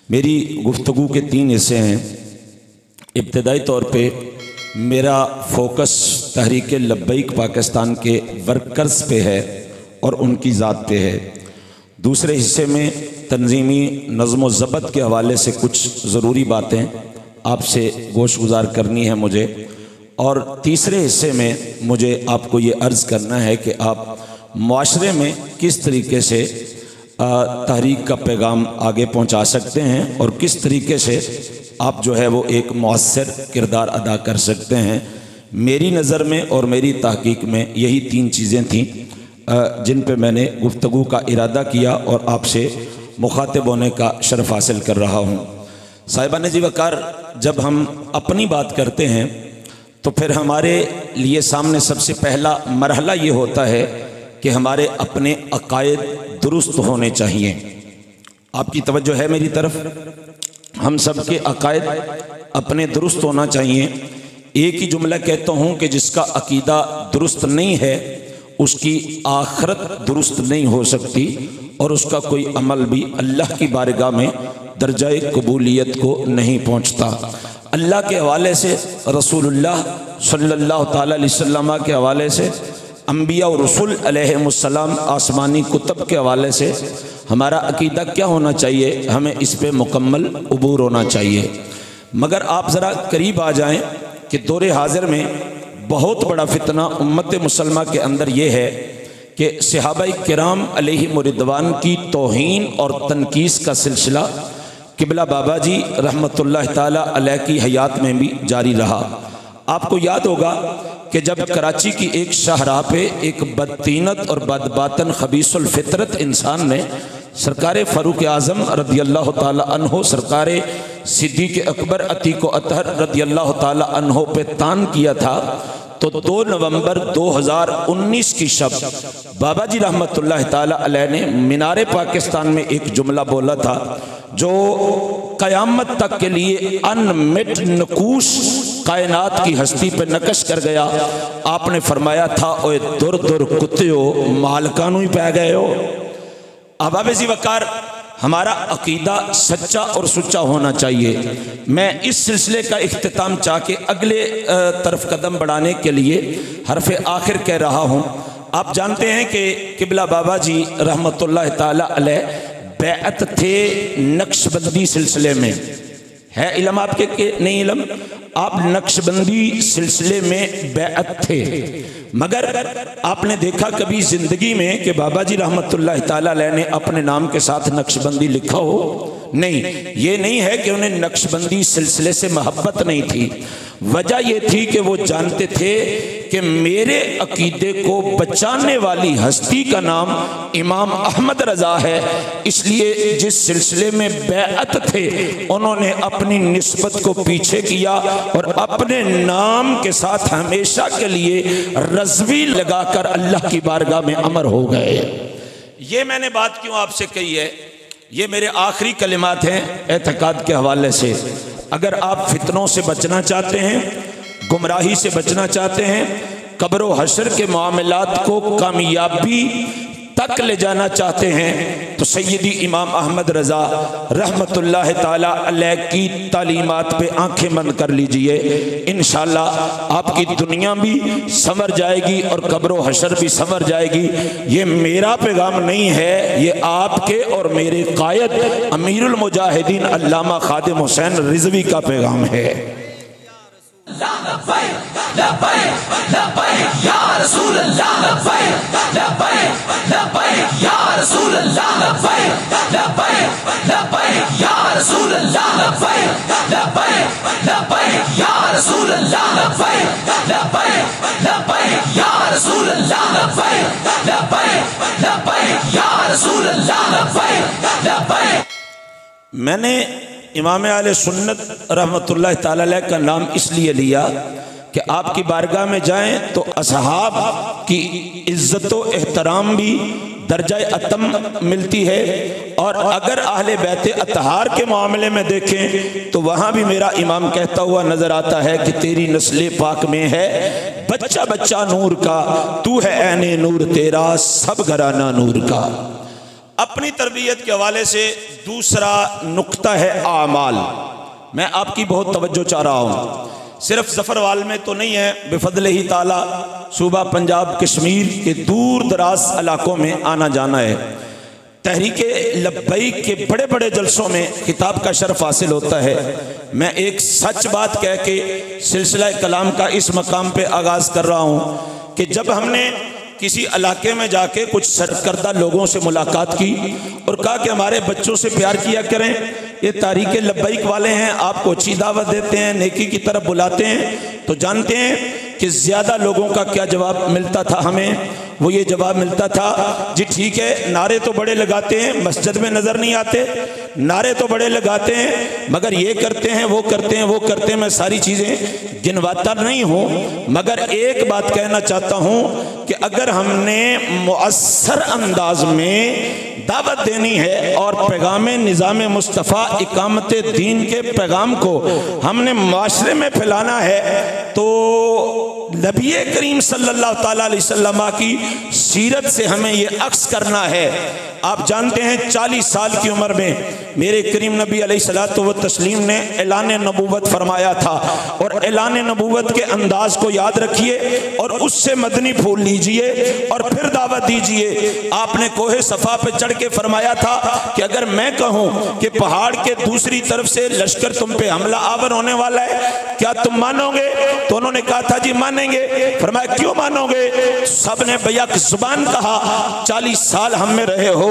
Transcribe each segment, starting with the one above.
मेरी गुफ्तगू के 3 हिस्से हैं। इब्तदाई तौर पे मेरा फोकस तहरीक लब्बैक पाकिस्तान के वर्कर्स पे है और उनकी ज़ात पे है। दूसरे हिस्से में तंजीमी नज़्म व ज़ब्त के हवाले से कुछ ज़रूरी बातें आपसे गोशगुजार करनी है मुझे, और तीसरे हिस्से में मुझे आपको ये अर्ज़ करना है कि आप मुआशरे में किस तरीके से तहरीक का पैगाम आगे पहुंचा सकते हैं और किस तरीके से आप जो है वो एक मौसर किरदार अदा कर सकते हैं। मेरी नज़र में और मेरी तहकीक में यही 3 चीज़ें थीं जिन पे मैंने गुफ्तगू का इरादा किया और आपसे मुखातिब होने का शर्फ हासिल कर रहा हूँ। साहिबान जी वकार, जब हम अपनी बात करते हैं तो फिर हमारे लिए सामने सबसे पहला मरहला ये होता है कि हमारे अपने अकायद दुरुस्त होने चाहिए। आपकी तवज्जो है मेरी तरफ? हम सब के अकायद अपने दुरुस्त होना चाहिए। एक ही जुमला कहता हूँ कि जिसका अकीदा दुरुस्त नहीं है उसकी आखिरत दुरुस्त नहीं हो सकती और उसका कोई अमल भी अल्लाह की बारगाह में दर्जाए कबूलियत को नहीं पहुँचता। अल्लाह के हवाले से, रसूलुल्लाह सल्लल्लाहु ताला अलैहि वसल्लम के हवाले से, अंबिया और रसूल अलैहिमुस्सलाम आसमानी कुतब के हवाले से हमारा अकीदा क्या होना चाहिए, हमें इस पे मुकम्मल उबूर होना चाहिए। मगर आप ज़रा करीब आ जाएं कि दौरे हाजिर में बहुत बड़ा फितना उम्मत मुसलमा के अंदर ये है कि सहाबाए किराम अलैहिम रिदवान की तौहीन और तनकीस का सिलसिला किबला बाबा जी रहमतुल्लाह ताला अलैह की हयात में भी जारी रहा। आपको याद होगा कि जब कराची की एक शाहराह पे एक बदतीनत और बदबातन खबीसुल फितरत इंसान ने सरकार फ़ारूक आज़म रदियल्लाहु ताला अन्हो, सरकार सिद्दीक़ अकबर अतीक़ अतहर रदियल्लाहु ताला अन्हो पे तान किया था, तो 2 नवंबर 2019 की शब बाबा जी रहमतुल्लाह ताला अलैह ने मीनारे पाकिस्तान में एक जुमला बोला था जो क़यामत तक के लिए अनमिट नकूश कायनात की हस्ती पे नकश कर गया। आपने फरमाया था, ओए दुर दुर कुत्ते मालकानू ही पै गए हो। अहबाब जी वकार, हमारा अकीदा सच्चा और सुच्चा होना चाहिए। मैं इस सिलसिले का इख्तिताम चाह के अगले तरफ कदम बढ़ाने के लिए हरफ आखिर कह रहा हूँ। आप जानते हैं कि किबला बाबा जी रहमतुल्लाह ताला अलैह बैअत थे नक्शबंदी सिलसिले में। है इल्म आपके के नहीं इल्म? आप नक्शबंदी सिलसिले में बैअत थे, मगर आपने देखा कभी जिंदगी में कि बाबा जी रहमतुल्लाह ताला अलैह ने अपने नाम के साथ नक्शबंदी लिखा हो? नहीं। ये नहीं है कि उन्हें नक्शबंदी सिलसिले से मोहब्बत नहीं थी, वजह यह थी कि वो जानते थे कि मेरे अकीदे को बचाने वाली हस्ती का नाम इमाम अहमद रजा है। इसलिए जिस सिलसिले में बैअत थे उन्होंने अपनी निस्बत को पीछे किया और अपने नाम के साथ हमेशा के लिए रज़वी लगाकर अल्लाह की बारगाह में अमर हो गए। ये मैंने बात क्यों आपसे कही है? ये मेरे आखिरी कलिमात हैं एतकाद के हवाले से। अगर आप फितनों से बचना चाहते हैं, गुमराही से बचना चाहते हैं, कब्र व हशर के मामलात को कामयाबी तक ले जाना चाहते हैं, तो सैयदी इमाम अहमद रज़ा रहमतुल्लाह ताला अलैह की तालीमात पे आंखें बंद कर लीजिए। इंशाअल्लाह आपकी दुनिया भी संवर जाएगी और कब्र व हशर भी संवर जाएगी। ये मेरा पैगाम नहीं है, ये आपके और मेरे कायद अमीरुल मुजाहिदीन अल्लामा खादिम हुसैन रिजवी का पैगाम है। मैंने इमाम आले सुन्नत रहमतुल्लाह ताला अलैह का नाम इसलिए लिया कि आपकी बारगाह में जाएं तो असहाब की इज्जत व एहतराम भी दर्जा अतम मिलती है, और अगर अहले बैते अतहार के मामले में देखें तो वहाँ भी मेरा इमाम कहता हुआ नजर आता है कि तेरी नस्ल पाक में है बच्चा बच्चा नूर का, तू है ऐने नूर तेरा सब घराना नूर का। अपनी तरबियत के हवाले से दूसरा नुक्ता है आमाल। मैं आपकी बहुत तवज्जो चाह रहा हूँ, सिर्फ ज़फ़रवाल में तो नहीं है, बिफज़्लिही ताला सूबा पंजाब कश्मीर के दूर दराज इलाकों में आना जाना है। तहरीक लब्बैक के बड़े बड़े जलसों में खिताब का शर्फ हासिल होता है। मैं एक सच बात कह के सिलसिला कलाम का इस मकाम पे आगाज़ कर रहा हूँ कि जब हमने किसी इलाके में जाके कुछ सरकर्दा लोगों से मुलाकात की और कहा कि हमारे बच्चों से प्यार किया करें, ये तहरीक लब्बैक वाले हैं, आपको अच्छी दावत देते हैं, नेकी की तरफ बुलाते हैं, तो जानते हैं कि ज़्यादा लोगों का क्या जवाब मिलता था हमें? वो ये जवाब मिलता था, जी ठीक है, नारे तो बड़े लगाते हैं, मस्जिद में नज़र नहीं आते, नारे तो बड़े लगाते हैं, मगर ये करते हैं, वो करते हैं, वो करते हैं। मैं सारी चीज़ें गिनवाता नहीं हूँ, मगर एक बात कहना चाहता हूँ कि अगर हमने मुअस्सर अंदाज में दावत देनी है और पैगाम निज़ाम मुस्तफ़ा इकामत दीन के पैगाम को हमने माशरे में फैलाना है, तो नबी करीम सल्लल्लाहु ताला अलैहि वसल्लम की सीरत से हमें ये अक्स करना है। आप जानते हैं 40 साल की उम्र में मेरे करीम नबी अलैहिस्सलातु व तस्लीम ने ऐलान नबूवत फरमाया था, और ऐलान नबूवत के अंदाज को याद रखिए और उससे मदनी फूल लीजिए और फिर दावत दीजिए। आपने कोहे सफ़ा पे चढ़ के फरमाया था कि अगर मैं कहूँ कि पहाड़ के दूसरी तरफ से लश्कर तुम पे हमला आवर होने वाला है, क्या तुम मानोगे? तो उन्होंने कहा था जी मानेंगे। फरमाया क्यों मानोगे? सब ने बैक जुबान कहा, 40 साल हम में रहे हो,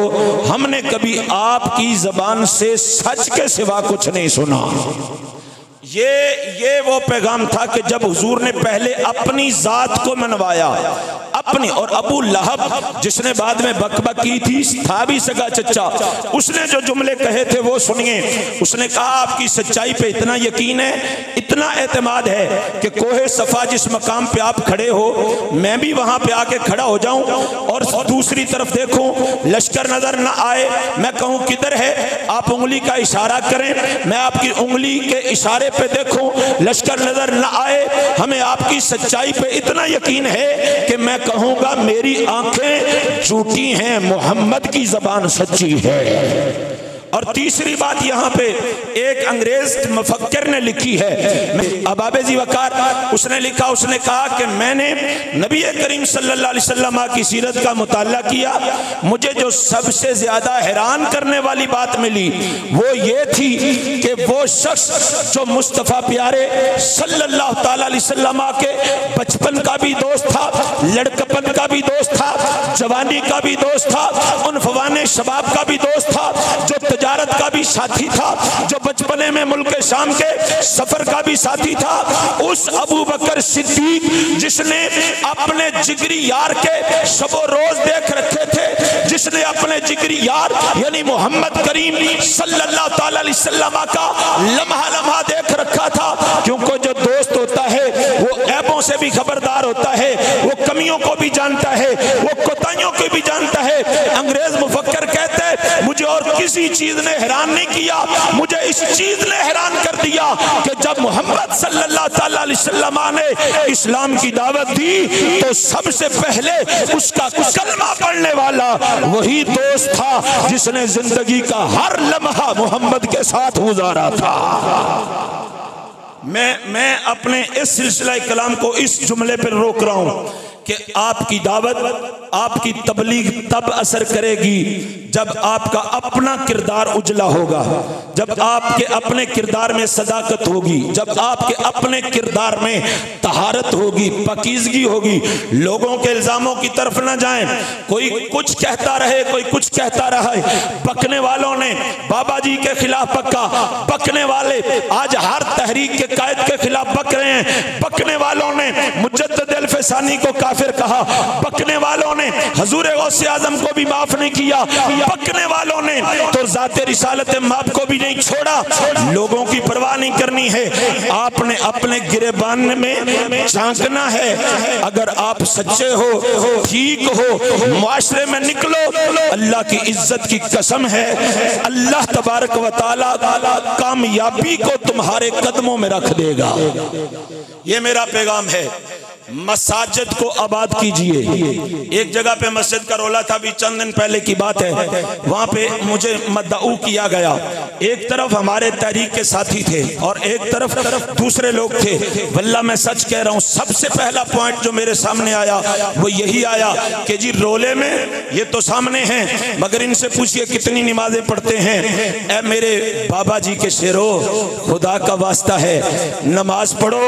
हमने कभी आपकी जबान से सच के सिवा कुछ नहीं सुना। ये वो पैगाम था कि जब हुजूर ने पहले अपनी जात को मनवाया, अपनी, और अबू लहब जिसने बाद में बकबक की थी था भी सगा चच्चा, उसने जो जुमले कहे थे वो सुनिए। उसने कहा आपकी सच्चाई पे इतना यकीन है, इतना एतमाद है कि कोहे सफा जिस मकाम पे आप खड़े हो मैं भी वहां पे आके खड़ा हो जाऊं और दूसरी तरफ देखूं, लश्कर नजर ना आए, मैं कहूं किधर है, आप उंगली का इशारा करें, मैं आपकी उंगली के इशारे पे देखूं, लश्कर नजर न आए, हमें आपकी सच्चाई पे इतना यकीन है कि मैं कहूंगा मेरी आंखें झूठी हैं, मोहम्मद की जबान सच्ची है। और तीसरी बात यहाँ पे एक अंग्रेज मुफक्किर ने लिखी है, अबाबे जी वकार, उसने लिखा, उसने कहा कि मैंने नबी करीम सल्लल्लाहु अलैहि वसल्लम की सीरत का मुताला किया, मुझे जो सबसे ज्यादा हैरान करने वाली बात मिली वो ये थी कि वो शख्स जो मुस्तफ़ा प्यारे सल्लल्लाहु ताला अलैहि वसल्लम के बचपन का भी दोस्त था, लड़कपन का भी दोस्त था, जवानी का भी दोस्त था, उनफवाने शबाब का भी दोस्त था, जो तजारत का भी साथी था, जो बचपने में मुल्क शाम के सफर का भी साथी था, उस अबू बकर सिद्दीक जिसने अपने जिगरी यार के शबो रोज देख रखे थे, जिसने अपने जिगरी यार यानी मोहम्मद करीम सल्लल्लाहु ताला अलैहि वसल्लम का लम्हा लम्हा देख रखा था, क्योंकि जो दोस्त होता है वो ऐबों से भी खबरदार होता है, वो कमियों को भी जानता है, वो कोताहियों को भी जानता है। अंग्रेज मुफक्किर कहते हैं मुझे और किसी चीज ने हैरान नहीं किया, मुझे इस चीज ने हैरान कर दिया कि जब मोहम्मद सल्लल्लाहु ताला अलैहि वसल्लम ने इस्लाम की दावत दी तो सबसे पहले उसका कलमा पढ़ने वाला वही दोस्त था जिसने जिंदगी का हर लम्हा मोहम्मद के साथ गुजारा था। मैं अपने इस सिलसिला कलाम को इस जुमले पर रोक रहा हूं कि आपकी दावत, आपकी तबलीग तब असर करेगी जब आपका अपना किरदार उजला होगा, जब आपके अपने किरदार में सदाकत होगी, जब आपके अपने किरदार में तहारत होगी, पाकीज़गी होगी। लोगों के इल्जामों की तरफ ना जाएं, कोई कुछ कहता रहे, कोई कुछ कहता रहे। बकने वालों ने बाबा जी के खिलाफ बका, बकने वाले आज हर तहरीक के कायद के खिलाफ बक रहे हैं, बकने वालों ने मुजद्दिद अल-फसानी को काफिर कहा, बकने वालों ने हजूर गौसे आजम को भी माफ नहीं किया, बकने वालों ने तो ज़ाते रिसालत माप को भी नहीं छोड़ा। लोगों की परवाह नहीं करनी है, आपने अपने गिरेबान में झांकना है। अगर आप सच्चे हो, ठीक हो, मुआशरे में निकलो, अल्लाह की इज्जत की कसम है अल्लाह तबारक व तआला कामयाबी को तुम्हारे कदमों में रख देगा। ये मेरा पैगाम है। मसाजिद को आबाद कीजिए। एक जगह पे मस्जिद का रोला था, अभी चंद दिन पहले की बात है, वहां पे मुझे मदऊ किया गया। एक तरफ हमारे तहरीक के साथी थे और एक तरफ दूसरे लोग थे। वल्लाह मैं सच कह रहा हूँ, सबसे पहला पॉइंट जो मेरे सामने आया वो यही आया कि जी रोले में ये तो सामने हैं, मगर इनसे पूछिए कितनी नमाजें पढ़ते हैं। ऐ मेरे बाबा जी के शेरो, खुदा का वास्ता है नमाज पढ़ो।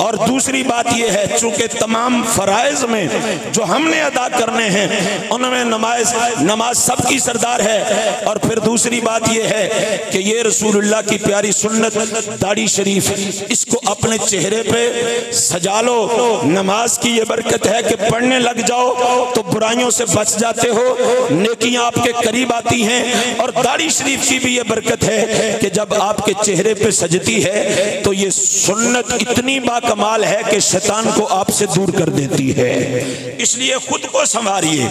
और दूसरी बात ये है, चूंकि तमाम फराइज में जो हमने अदा करने हैं उनमें नमाज सबकी सरदार है। और फिर दूसरी बात ये है कि ये रसूलुल्लाह की प्यारी सुन्नत दाढ़ी शरीफ, इसको अपने चेहरे पे सजा लो। नमाज की ये बरकत है कि पढ़ने लग जाओ तो बुराइयों से बच जाते हो, नेकियां आपके करीब आती हैं। और दाढ़ी शरीफ की भी ये बरकत है कि जब आपके चेहरे पे सजती है तो ये सुन्नत इतनी बाकमाल है कि शैतान को आपसे दूर कर देती है। इसलिए खुद को संवारिए,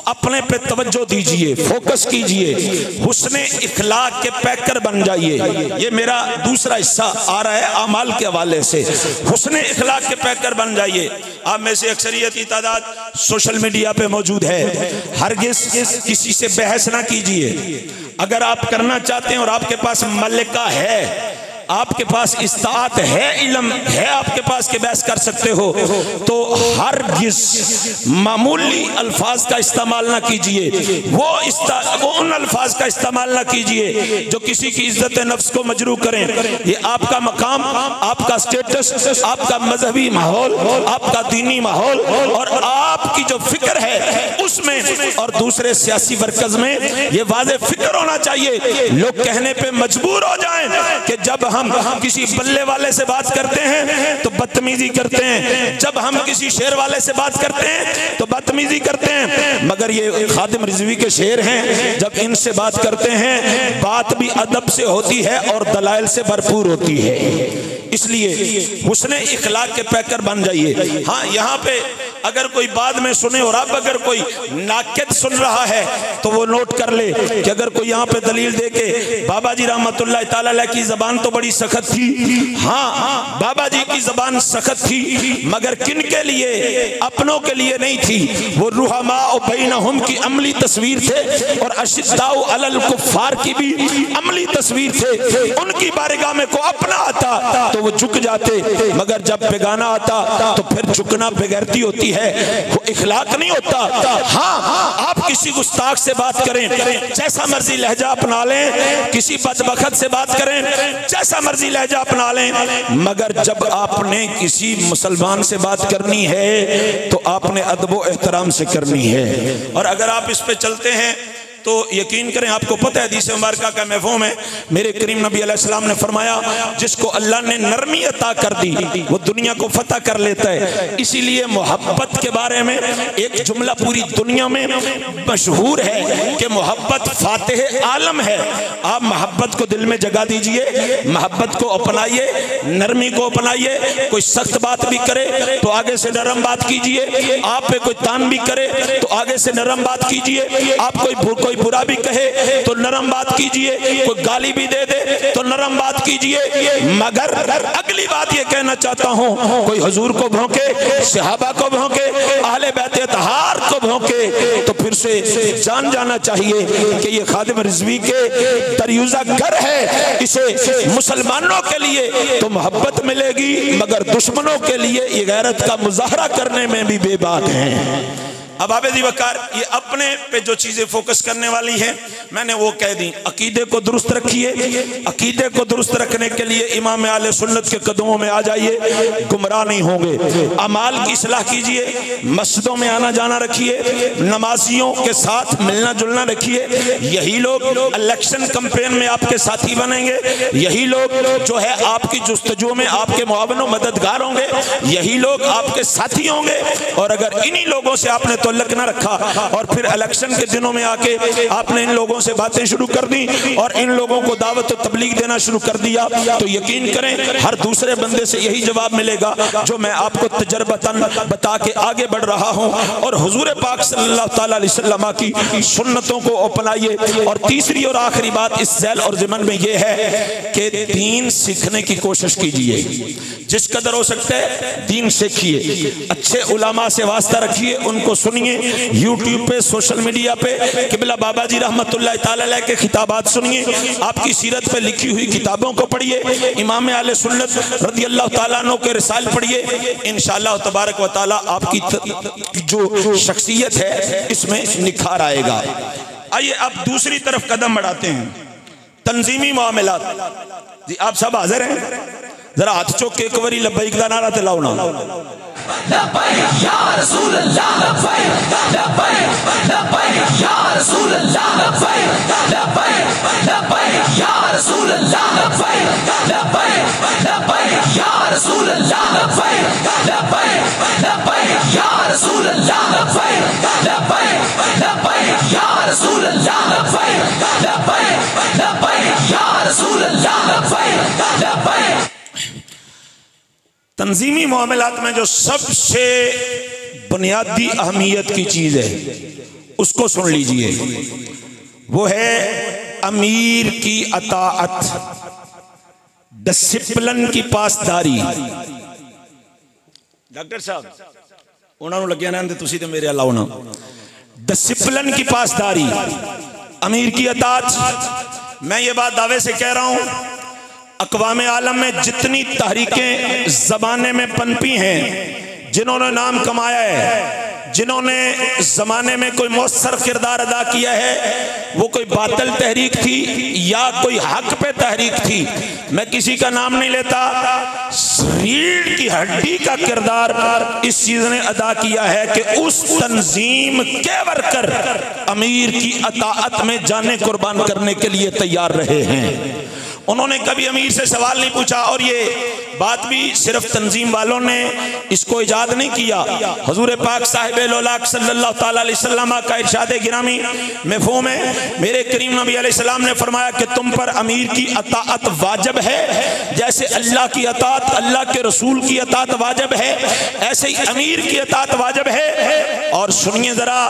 अपने पे तवज्जो दीजिए, फोकस कीजिए, हुस्ने इखलाक के पैकर बन जाइए। ये मेरा दूसरा हिस्सा आ रहा है अमाल के हवाले से। हुस्ने इखलाक के पैकर बन जाइए। आप में से अक्सरियत तादाद सोशल मीडिया पे मौजूद है। हरगिज़ किसी से बहस ना कीजिए। अगर आप करना चाहते हैं और आपके पास मलिका है, आपके पास इस्तात है, इल्म है आपके पास के बहस कर सकते हो, तो हरगिज़ मामूली अल्फाज का इस्तेमाल ना कीजिए। वो उन अल्फाज का इस्तेमाल ना कीजिए जो किसी की इज्जत नफ्स को मजरू करें। ये आपका मकाम, आपका स्टेटस, आपका मजहबी माहौल, आपका दीनी माहौल और आपकी जो फिक्र है उसमें और दूसरे सियासी मरकज में ये वाज़े फिक्र होना चाहिए। लोग कहने पे मजबूर हो जाएं कि जब हम किसी बल्ले वाले से बात करते हैं तो बदतमीजी करते हैं, जब हम किसी शेर वाले से बात करते हैं तो बदतमीजी करते हैं। मगर ये खादिम रिजवी के शेर हैं, जब इनसे बात करते हैं बात भी अदब से होती है और दलाइल से भरपूर होती है। इसलिए हुस्ने इखलाक के पैकर बन जाइए। हाँ, यहाँ पे अगर कोई बाद में सुने और अब अगर कोई नाकिद सुन रहा है तो वो नोट कर ले कि अगर कोई यहाँ पे दलील दे के बाबा जी रहमतुल्लाह ताला अलैह की जबान तो बड़ी सख्त थी। हाँ, बाबा जी की जबान सख्त थी, मगर किन के लिए? अपनों के लिए नहीं थी। वो रुहमा और बैनहुम की अमली तस्वीर थे और अशिद्दाउ अलल कुफ्फार की भी अमली तस्वीर थे। उनकी बारगाह में को अपना आता तो वो झुक जाते, मगर जब बेगाना आता तो फिर झुकना बेगैरती होती है, वो इखलाक नहीं होता। हाँ, आप किसी गुस्ताख से बात करें, जैसा मर्जी लहजा अपना लें, किसी बदबख्त से बात करें, जैसा मर्जी लहजा अपना लें, मगर जब आपने किसी मुसलमान से बात करनी है तो आपने अदब व एहतराम से करनी है। और अगर आप इस पे चलते हैं तो यकीन करें, आपको पता है हदीस मुबारका का मफ़हूम है, मेरे करीम नबी अलैहिस्सलाम ने फरमाया जिसको अल्लाह ने नरमी अता कर दी वो दुनिया को फतह कर लेता है। इसीलिए मोहब्बत के बारे में एक जुमला पूरी दुनिया में मशहूर है कि मोहब्बत फातिह आलम है। आप मोहब्बत को दिल में जगा दीजिए, मोहब्बत को अपनाइए, नरमी को अपनाइए। कोई सख्त बात भी करे तो आगे से नरम बात कीजिए, आप पे कोई तान भी करे तो आगे से नरम बात कीजिए, आप कोई बुरा भी कहे तो नरम बात कीजिए, कोई गाली भी दे दे तो नरम बात कीजिए। मगर अगली बात ये कहना चाहता हूँ, कोई हुजूर को भौंके, सहाबा को भौंके, अहले बैत तहार को भौंके तो फिर से जान जाना चाहिए कि ये खादिम रिजवी के दरियुज़ा घर है। इसे मुसलमानों के लिए तो मोहब्बत मिलेगी, मगर दुश्मनों के लिए ये गैरत का मुजाहरा करने में भी बेबाक है। अब आबेदी वकार ये अपने पे जो चीज़ें फोकस करने वाली हैं मैंने वो कह दी। अकीदे को दुरुस्त रखिए, अकीदे को दुरुस्त रखने के लिए इमाम आले सुन्नत के कदमों में आ जाइए, गुमराह नहीं होंगे। अमाल की इस्लाह कीजिए, मस्जिदों में आना जाना रखिए, नमाजियों के साथ मिलना जुलना रखिए। यही लोग इलेक्शन कैंपेन में आपके साथी बनेंगे, यही लोग जो है आपकी जुस्तजू में आपके मुआवन मददगार होंगे, यही लोग आपके साथी होंगे। और अगर इन्हीं लोगों से आपने तल्लक न रखा और फिर इलेक्शन के दिनों में आके आपने इन लोगों से बातें शुरू कर दी और इन लोगों को दावत और तबलीग देना शुरू कर दिया, तो यकीन करें हर दूसरे बंदे से यही जवाब मिलेगा जो मैं आपको तजर्बतन बता के आगे बढ़ रहा हूं। और हुजूर पाक सल्लल्लाहु ताला अलैहि वसल्लम की सुन्नतों को अपनाइए। और तीसरी और आखिरी बात इस ज़ैल और ज़िमन में यह है कि दीन सीखने की कोशिश कीजिए, जिस कदर हो सकता है दीन सीखिए, अच्छे उलामा से वास्ता रखिए, उनको सुनिए, यूट्यूब पे सोशल मीडिया पे किबला बाबा जी रहमतुल्लाह ताला अलैह के खिताबात सुनिए, आपकी सीरत पे लिखी हुई किताबों को पढ़िए, इमाम आले सुन्नत रज़ियल्लाहु ताला अन्हु के रिसाल पढ़िए। इंशाअल्लाह तबारक व तआला आपकी जो शख्सियत है इसमें निखार आएगा। आइए अब दूसरी तरफ कदम बढ़ाते हैं, तंजीमी मामलात। जी आप सब हाजिर हैं, जरा हाथ चौक के एक बारी लब्बैक दा नारा दिलाओ ना। लब्बैक या रसूल अल्लाह, लब्बैक लब्बैक लब्बैक या रसूल अल्लाह, लब्बैक लब्बैक लब्बैक या रसूल अल्लाह, लब्बैक लब्बैक लब्बैक या रसूल अल्लाह, लब्बैक लब्बैक लब्बैक या रसूल अल्लाह, लब्बैक लब्बैक लब्बैक या रसूल अल्लाह, लब्बैक लब्बैक लब्बैक या रसूल अल्लाह, लब्बैक लब्बैक। तंजीमी मामलात में जो सबसे बुनियादी अहमियत की चीज़ है उसको सुन लीजिए, वो है अमीर की अताअत, डिसिप्लिन की पासदारी। डॉक्टर साहब उन्होंने लगे ना तुसी तो मेरे अलावा ना, डिसिप्लिन की पासदारी, अमीर की अताअत। मैं ये बात दावे से कह रहा हूं, अक़वाम आलम में जितनी तहरीकें ज़माने में पनपी हैं, जिन्होंने नाम कमाया है, जिन्होंने ज़माने में कोई मौसर किरदार अदा किया है, वो कोई बातिल तहरीक थी या कोई हक पे तहरीक थी। मैं किसी का नाम नहीं लेता, रीढ़ की हड्डी का किरदार इस चीज़ ने अदा किया है कि उस तंजीम के वर्कर अमीर की अताअत में जाने कुर्बान करने के लिए तैयार रहे हैं। उन्होंने कभी अमीर से सवाल नहीं पूछा, और ये बात भी सिर्फ तंजीम वालों ने इसको इजाद नहीं किया। हुजूर पाक साहिब लौलाक सल्लल्लाहु ताला अलैहि वसल्लम का इरशाद गिरामी मफ़हूम है, मेरे करीम नबी अलैहि सलाम ने फरमाया कि तुम पर अमीर की अताअत वाजिब है, जैसे अल्लाह की अताअत, अल्लाह के रसूल की अताअत वाजिब है, ऐसे ही अमीर की अताअत वाजिब है। और सुनिए जरा,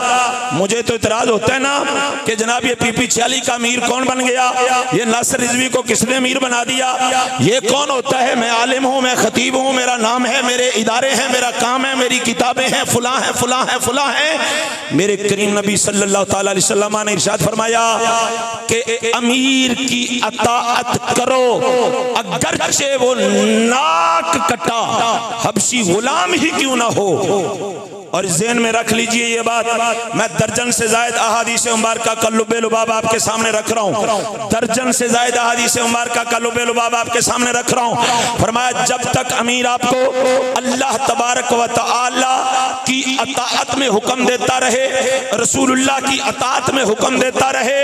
मुझे तो इतराज होता है ना कि जनाब ये पीपी 46 का अमीर कौन बन गया, ये नासिर रिजवी को किसने अमीर बना दिया, ये कौन होता है? मैं आलिम हूँ, मैं खतीब हूँ, मेरा नाम है, मेरे इदारे हैं, मेरा काम है, मेरी किताबें हैं, फुला है फुला है फुला है। मेरे करीम नबी सल्लल्लाहु ताला अलैहि वसल्लम ने इरशाद फरमाया कि अमीर की अताअत करो अगरचे वो नाक कटा हबशी गुलाम ही क्यों ना हो। और ज़हन में रख लीजिए ये बात, मैं दर्जन से ज़ायद अहादीस मुबारका का लुब्बे लुबाब आपके सामने रख रहा हूँ, दर्जन से ज़ायद अहादीस मुबारका का लुब्बे लुबाब आपके सामने रख रहा हूँ। फरमाया जब तक अमीर आपको अल्लाह तबारक व तआला की अताअत में हुक्म देता रहे, रसूलुल्लाह की अताअत में हुक्म देता रहे,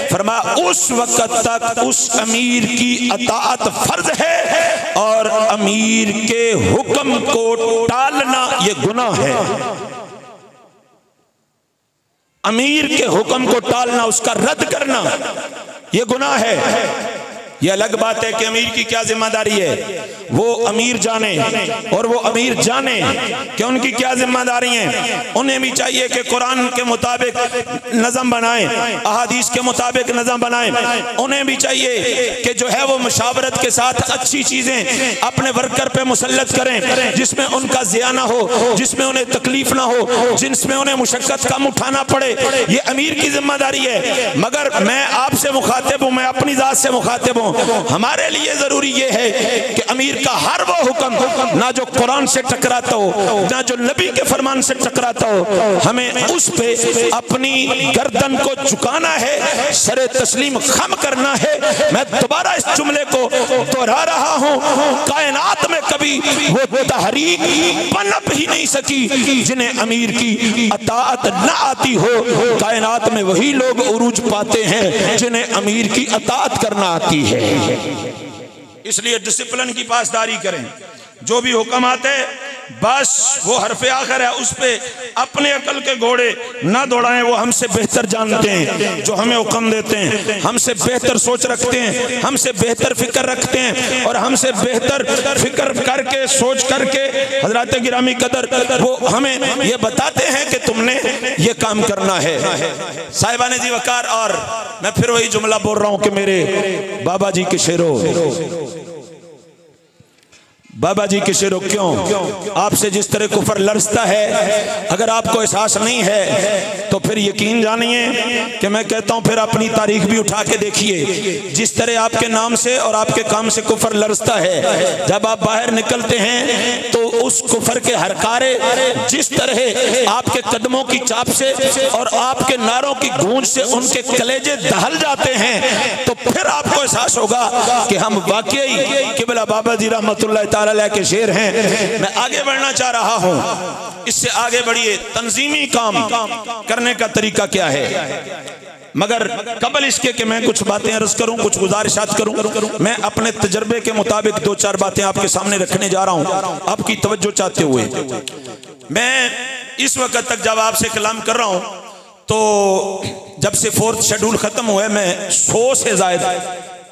फरमाया उस वक़्त तक उस अमीर की अताअत फर्ज है, और अमीर के हुक्म को टालना ये गुनाह है। अमीर के हुक्म को टालना, उसका रद्द करना ये गुनाह है। ये अलग बात है कि अमीर की क्या जिम्मेदारी है, वो अमीर जाने, और वो अमीर जाने कि उनकी क्या जिम्मेदारी है। उन्हें भी चाहिए कि कुरान के मुताबिक नज़म बनाएं, अहादीस के मुताबिक नज़म बनाएं। उन्हें भी चाहिए कि जो है वो मुशावरत के साथ अच्छी चीज़ें अपने वर्कर पे मुसल्लत करें, जिसमें उनका ज़िया ना हो, जिसमें उन्हें तकलीफ ना हो, जिसमें उन्हें मुशक्कत कम उठाना पड़े। ये अमीर की जिम्मेदारी है। मगर मैं आपसे मुखातिब हूँ, मैं अपनी ज़ात से मुखातिब हूँ, हमारे लिए जरूरी यह है कि अमीर का हर वो हुक्म ना जो कुरान से टकराता हो, ना जो नबी के फरमान से टकराता हो, हमें उस पे अपनी गर्दन को झुकाना है, सरे तस्लीम खम करना है। मैं दोबारा इस जुमले को दोहरा रहा हूँ, कायनात में कभी वो तहरीक पनप ही नहीं सकी जिन्हें अमीर की अताअत न आती हो। कायनात में वही लोग उरूज पाते हैं जिन्हें अमीर की अताअत करना आती है। इसलिए डिसिप्लिन की पासदारी करें, जो भी हुक्म आते बस वो हरफ आखिर है, उस पे अपने अकल के घोड़े ना दौड़ाएं। वो हमसे बेहतर जानते हैं, जो हमें हुक्म देते हैं, हमसे बेहतर सोच रखते हैं, हमसे बेहतर फिक्र रखते हैं, और हमसे बेहतर फिक्र करके सोच करके हजरत गिरामी कदर वो हमें ये बताते हैं कि तुमने ये काम करना है। साहिबान जी वकार, और मैं फिर वही जुमला बोल रहा हूं कि मेरे बाबा जी के शेरों, बाबा जी के शेरों, क्यों आपसे जिस तरह कुफर लरसता है, अगर आपको एहसास नहीं है तो फिर यकीन जानिए कि मैं कहता हूं फिर अपनी तारीख भी उठा के देखिए। जिस तरह आपके नाम से और आपके काम से कुफर लरसता है, जब आप बाहर निकलते हैं तो उस कुफर के हरकारे जिस तरह आपके कदमों की चाप से और आपके नारों की गूंज से उनके कलेजे दहल जाते हैं, तो फिर आपको एहसास होगा कि हम वाकई किबला बाबा जी रहमतुल्लाह ताला के शेर हैं। मैं आगे बढ़ना चाह रहा हूं, इससे आगे बढ़िए। तंजीमी काम करने का तरीका क्या है, मगर कबल इसके कि मैं कुछ बातें अर्ज करूं, कुछ गुजारिशात करूं, मैं अपने तजर्बे के मुताबिक दो चार बातें आपके सामने रखने जा रहा हूं, आपकी तवज्जो चाहते हुए। मैं इस वक्त तक जब आपसे कलाम कर रहा हूं तो जब से 4th शेड्यूल खत्म हुआ है, मैं 100 से ज्यादा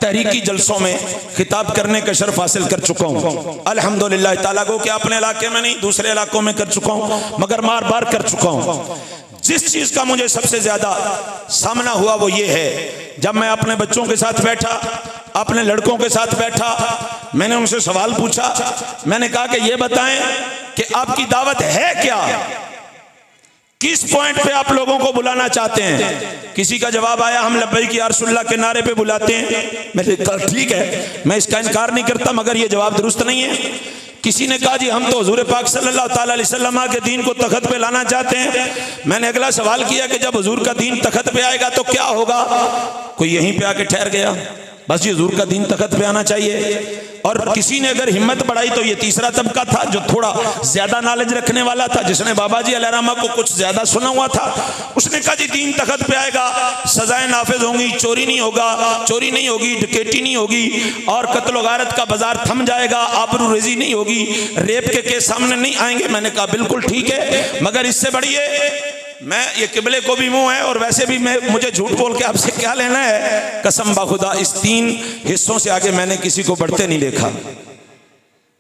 तहरीकी जलसों में खिताब करने का शर्फ हासिल कर चुका हूँ अल्हम्दुलिल्लाह ताला को, कि अपने इलाके में नहीं दूसरे इलाकों में कर चुका हूँ, मगर बार बार कर चुका हूँ। जिस चीज का मुझे सबसे ज्यादा सामना हुआ वो ये है, जब मैं अपने बच्चों के साथ बैठा, अपने लड़कों के साथ बैठा, मैंने उनसे सवाल पूछा। मैंने कहा कि ये बताएं कि आपकी दावत है क्या, किस पॉइंट पे आप लोगों को बुलाना चाहते हैं। किसी का जवाब आया, हम लब्बैक या रसूलल्लाह के नारे पे बुलाते हैं। मैंने कहा ठीक है, मैं इसका इनकार नहीं करता, मगर ये जवाब दुरुस्त नहीं है। किसी ने कहा जी हम तो हुजूर पाक सल्लल्लाहु ताला अलैहि वसल्लम के दीन को तखत पे लाना चाहते हैं। मैंने अगला सवाल किया कि जब हुजूर का दीन तखत पे आएगा तो क्या होगा। कोई यहीं पे आके ठहर गया, बस ये हुजूर का दीन तखत पे आना चाहिए। और किसी ने अगर हिम्मत बढ़ाई तो ये तीसरा तबका था जो थोड़ा ज्यादा नॉलेज रखने वाला था, जिसने बाबा जी अलैहिर्रहमा को कुछ ज्यादा सुना हुआ था। उसने कहा जी दीन तखत पे आएगा, सजाएं नाफिज होंगी, चोरी नहीं होगा, चोरी नहीं होगी, डकैती नहीं होगी, और कत्ल गारत का बाजार थम जाएगा, आबरू रेजी नहीं होगी, रेप के केस सामने नहीं आएंगे। मैंने कहा बिल्कुल ठीक है, मगर इससे बढ़िए मैं ये किबले को भी मुंह है, और वैसे भी मुझे झूठ बोल के आपसे क्या लेना है। कसम बाखुदा इस 3 हिस्सों से आगे मैंने किसी को बढ़ते नहीं देखा,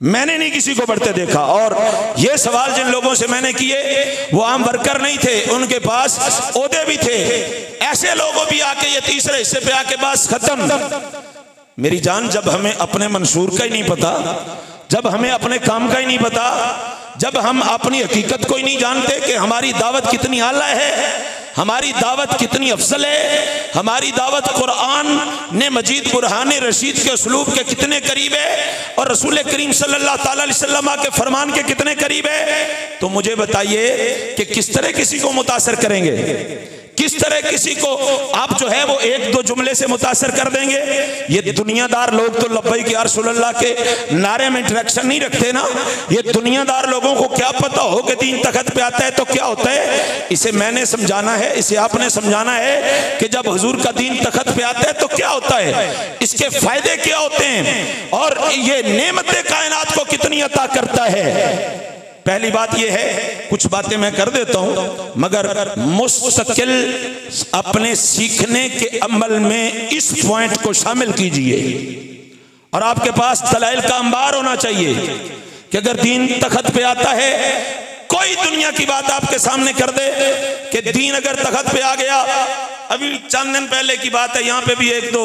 मैंने नहीं किसी को बढ़ते देखा। और ये सवाल जिन लोगों से मैंने किए वो आम वर्कर नहीं थे, उनके पास ओहदे भी थे। ऐसे लोगों भी आके ये तीसरे हिस्से पे आके बस खत्म। मेरी जान, जब हमें अपने मंशूर का ही नहीं पता, जब हमें अपने काम का ही नहीं पता, जब हम अपनी हकीकत को ही नहीं जानते कि हमारी दावत कितनी आला है, हमारी दावत कितनी अफजल है, हमारी दावत कुरान ने मजीद बुरहान रशीद के उसलूब के कितने करीब है, और रसूल करीम सल्लल्लाहु ताला अलैहि वसल्लम के फरमान के कितने करीब है, तो मुझे बताइए कि किस तरह किसी को मुतासर करेंगे, किस तरह किसी को आप जो है वो 1-2 जुमले से मुतासर कर देंगे। ये दुनियादार लोग तो लब्बैक या रसूलल्लाह के नारे में इंटरेक्शन नहीं रखते ना। ये दुनियादार लोगों को क्या पता हो कि दीन तखत पे आता है तो क्या होता है। इसे मैंने समझाना है, इसे आपने समझाना है कि जब हुजूर का दीन तखत पे आता है तो क्या होता है, इसके फायदे क्या होते हैं, और ये नेमतें कायनात को कितनी अता करता है। पहली बात यह है, कुछ बातें मैं कर देता हूं, मगर मुस्तकिल अपने सीखने के अमल में इस पॉइंट को शामिल कीजिए, और आपके पास दलाइल का अंबार होना चाहिए कि अगर दीन तखत पे आता है, कोई दुनिया की बात आपके सामने कर दे कि दीन अगर तखत पे आ गया। अभी चंद दिन पहले की बात है, यहाँ पे भी 1-2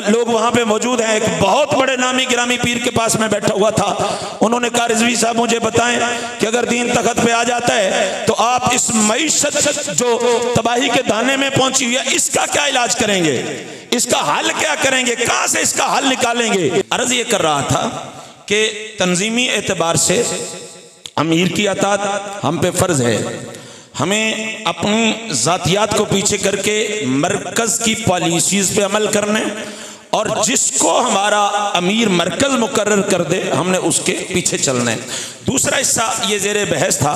लोग वहाँ पे मौजूद हैं। एक बहुत बड़े नामी गिरामी पीर के पास मैं बैठा हुआ था। उन्होंने कहा रिजवी साहब मुझे बताएं कि अगर दीन तखत पे आ जाता है तो आप इस मईशत जो तबाही के दाने में पहुंची हुई है, इसका क्या इलाज करेंगे, इसका हल क्या करेंगे, कहाँ से इसका हल निकालेंगे। अर्ज ये कर रहा था कि तंजीमी एतबार से अमीर की अतात हम पे फर्ज है। हमें अपनी ज़ातियात को पीछे करके मरकज़ की पॉलिसीज़ पे अमल करने, और जिसको हमारा अमीर मरकज़ मुकर्रर कर दे हमने उसके पीछे चलना है। दूसरा हिस्सा ये ज़ेरे बहस था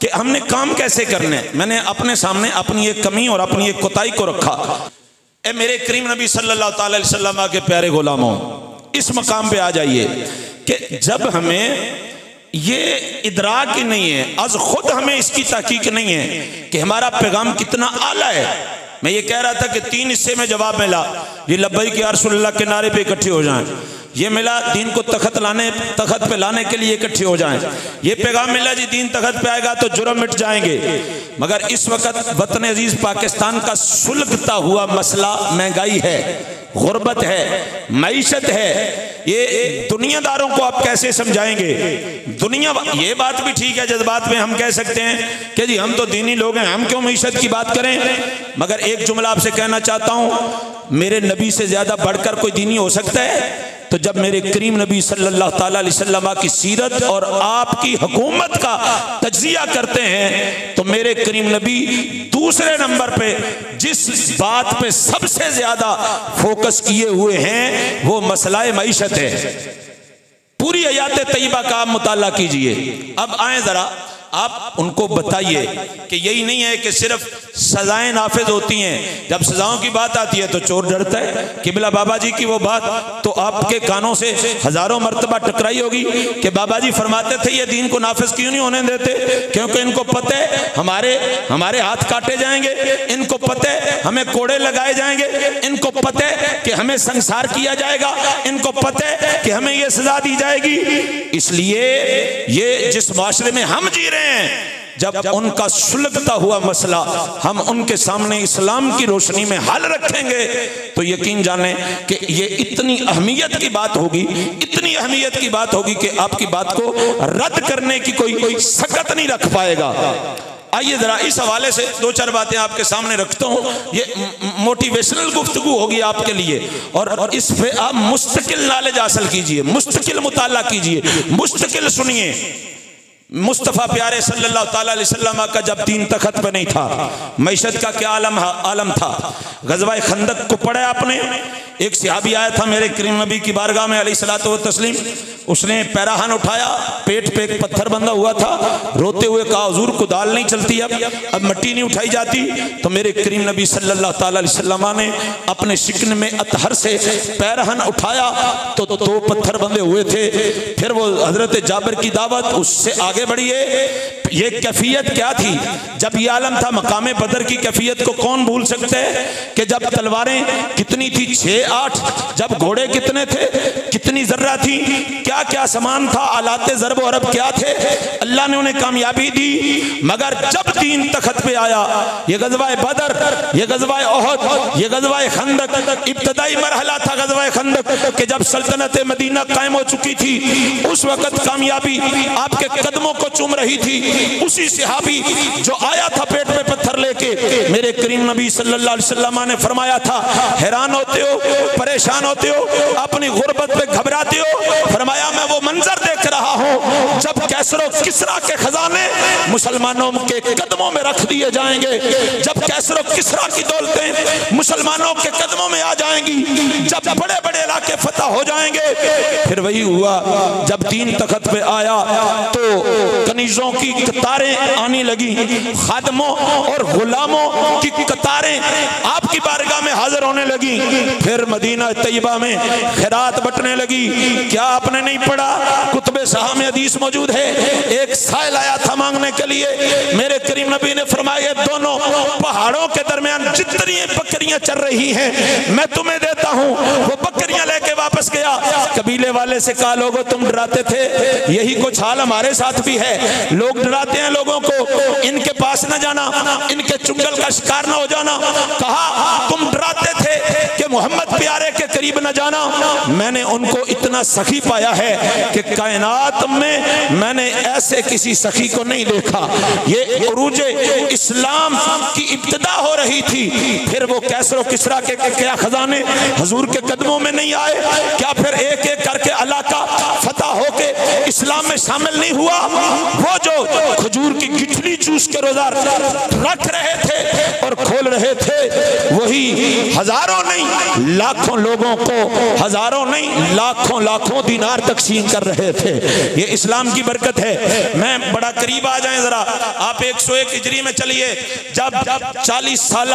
कि हमने काम कैसे करने। मैंने अपने सामने अपनी एक कमी और अपनी एक कोताही को रखा। ए मेरे करीम नबी सल्लल्लाहु अलैहि वसल्लम के प्यारे गुलामों, इस मकाम पे आ जाइए कि जब हमें ये इदराक ही नहीं है, अज खुद हमें इसकी तहकीक नहीं है कि हमारा पैगाम कितना आला है। मैं ये कह रहा था कि 3 हिस्से में जवाब मिला, ये लब्बैक या रसूल अल्लाह के नारे पे इकट्ठे हो जाएं, ये मिला दीन को तखत पे लाने के लिए इकट्ठे हो जाएं, ये पैगाम मिला जी दीन तखत पे आएगा तो जुर्म मिट जाएंगे। मगर इस वक्त वतन अजीज पाकिस्तान का सुलगता हुआ मसला महंगाई है, गुर्बत है, मईशत है। ये दुनियादारों को आप कैसे समझाएंगे? दुनिया, ये बात भी ठीक है, जज्बात में हम कह सकते हैं कि जी हम तो दीनी लोग हैं, हम क्यों मईशत की बात करें। मगर एक जुमला आपसे कहना चाहता हूँ, मेरे नबी से ज्यादा बढ़कर कोई दीनी हो सकता है? तो जब मेरे करीम नबी सल्लल्लाहु ताला अलैहि वसल्लम की सीरत और आपकी हुकूमत का तज्जिया करते हैं तो मेरे करीम नबी दूसरे नंबर पे जिस बात पे सबसे ज्यादा फोकस किए हुए हैं वो मसला मईशत है। पूरी हयात तैयबा का आप मुताला कीजिए। अब आए जरा आप उनको बताइए कि यही नहीं है कि सिर्फ सजाएं नाफिज होती हैं, जब सजाओं की बात आती है तो चोर डरता है। किबला बाबा जी की वो बात तो आपके कानों से हजारों मर्तबा टकराई होगी कि बाबा जी फरमाते थे ये दीन को नाफिज क्यों नहीं होने देते, क्योंकि इनको पता है हमारे हाथ काटे जाएंगे, इनको पता है हमें कोड़े लगाए जाएंगे, इनको पता है कि हमें संसार किया जाएगा, इनको पता है कि हमें ये सजा दी जाएगी। इसलिए ये जिस माशरे में हम जी रहे हैं, जब उनका सुलगता हुआ मसला हम उनके सामने इस्लाम की रोशनी में हल रखेंगे तो यकीन जाने कि ये इतनी अहमियत की बात होगी, इतनी अहमियत की बात होगी कि आपकी बात को रद्द करने की कोई सकत नहीं रख पाएगा। आइए जरा इस हवाले से 2-4 बातें आपके सामने रखता हूँ। ये मोटिवेशनल गुफ्तगू होगी आपके लिए और इस पे आप मुस्तकिल नॉलेज हासिल कीजिए, मुस्तकिल मुताला कीजिए, मुस्तकिल सुनिए। मुस्तफ़ा प्यारे सल्लल्लाहु ताला अलैहि वसल्लम का जब दीन तखत पे नहीं था, मईशत का क्या आलम था। गज़वा खंदक को पढ़ा आपने, एक सहाबी आया था मेरे करीम नबी की बारगाह में अलैहिस्सलातु व तस्लीम, उसने पैराहन उठाया, पेट पे एक पत्थर बंधा हुआ था, रोते हुए कहा हुजूर को दाल नहीं चलती, अब मिट्टी नहीं उठाई जाती। तो मेरे करीम नबी सल्लल्लाहु ताला अलैहि वसल्लम ने अपने शिकन में अतहर से पैराहन उठाया तो 2 पत्थर बंधे हुए थे। फिर वो हजरत जाबिर की दावत, उससे आगे बढ़िए। ये कैफियत क्या थी? जब ये आलम था मकामे बदर की कैफियत को कौन भूल सकते हैं कि जब तलवारें कितनी थी, 6-8, जब घोड़े कितने थे, कितनी जर्रा थी, क्या क्या सामान था, आलाते ज़रब व अरब क्या थे, अल्लाह ने उन्हें कामयाबी दी। मगर जब दीन तखत पे आया, ये गज़वाए बदर, ये गज़वाए ओहद, ये गज़वाए खंदक, इब्तदाई मरहला था गज़वाए खंदक कि जब सल्तनत मदीना कायम हो चुकी थी, उस वक्त कामयाबी आपके कदमों को चूम रही थी। उसी सहाबी जो आया था पेट पे पत्थर लेके, मेरे करीम नबी सल्लल्लाहु अलैहि वसल्लम ने फरमाया था, हैरान होते हो, परेशान होते हो, अपनी गुर्बत पे घबराते हो, फरमाया मैं वो मंजर देख रहा हूँ जब कैसरो किसरा के खजाने मुसलमानों के कदमों में रख दिए जाएंगे, जब कैसरो किसरा की दौलतें मुसलमानों के कदमों में आ जाएंगी, जब बड़े बड़े इलाके फतह हो जाएंगे। फिर वही हुआ, जब दीन तखत पे आया तो कनीजों की कतारें आने लगी, खादमों और गुलामों की कतारें आपकी बारगाह में हाजिर होने लगी। फिर मदीना तैयबा में खैरात बटने लगी। क्या आपने नहीं पढ़ा? कुतुबे साहब में हदीस मौजूद है, एक साइल आया था मांगने के लिए, मेरे करीम नबी ने फरमाया दोनों पहाड़ों के दरमियान जितनी बकरियां चल रही हैं मैं तुम्हें देता हूं। वो बकरियां लेके वापस गया। कबीले वाले से कहा लोगों तुम डराते थे, यही कुछ हाल हमारे साथ भी है, लोग डराते हैं लोगों को, इनके पास न जाना, इनके चुंगल का शिकार न हो जाना। कहा तुम डराते थे कि मोहम्मद प्यारे के करीब न जाना, मैंने उनको इतना सखी पाया है कि कायनात में मैंने ऐसे किसी सखी को नहीं देखा। ये उरूजे इस्लाम की इब्तिदा हो रही थी, फिर वो कैसरो किसरा के क्या खजाने हुजूर के कदमों में नहीं आए? क्या फिर एक एक करके इलाका फतह होके इस्लाम में शामिल नहीं हुआ? वो जो खजूर की गिठली चूस के रोजा रख रहे थे और खोल रहे थे, वही हजारों नहीं लाखों लोगों को, हजारों नहीं लाखों लाखों दिनार तकसीम कर रहे थे। ये इस्लाम की बरकत है। मैं बड़ा करीब आ जाए जरा, आप 101 हिजरी में चलिए, जब 40 साल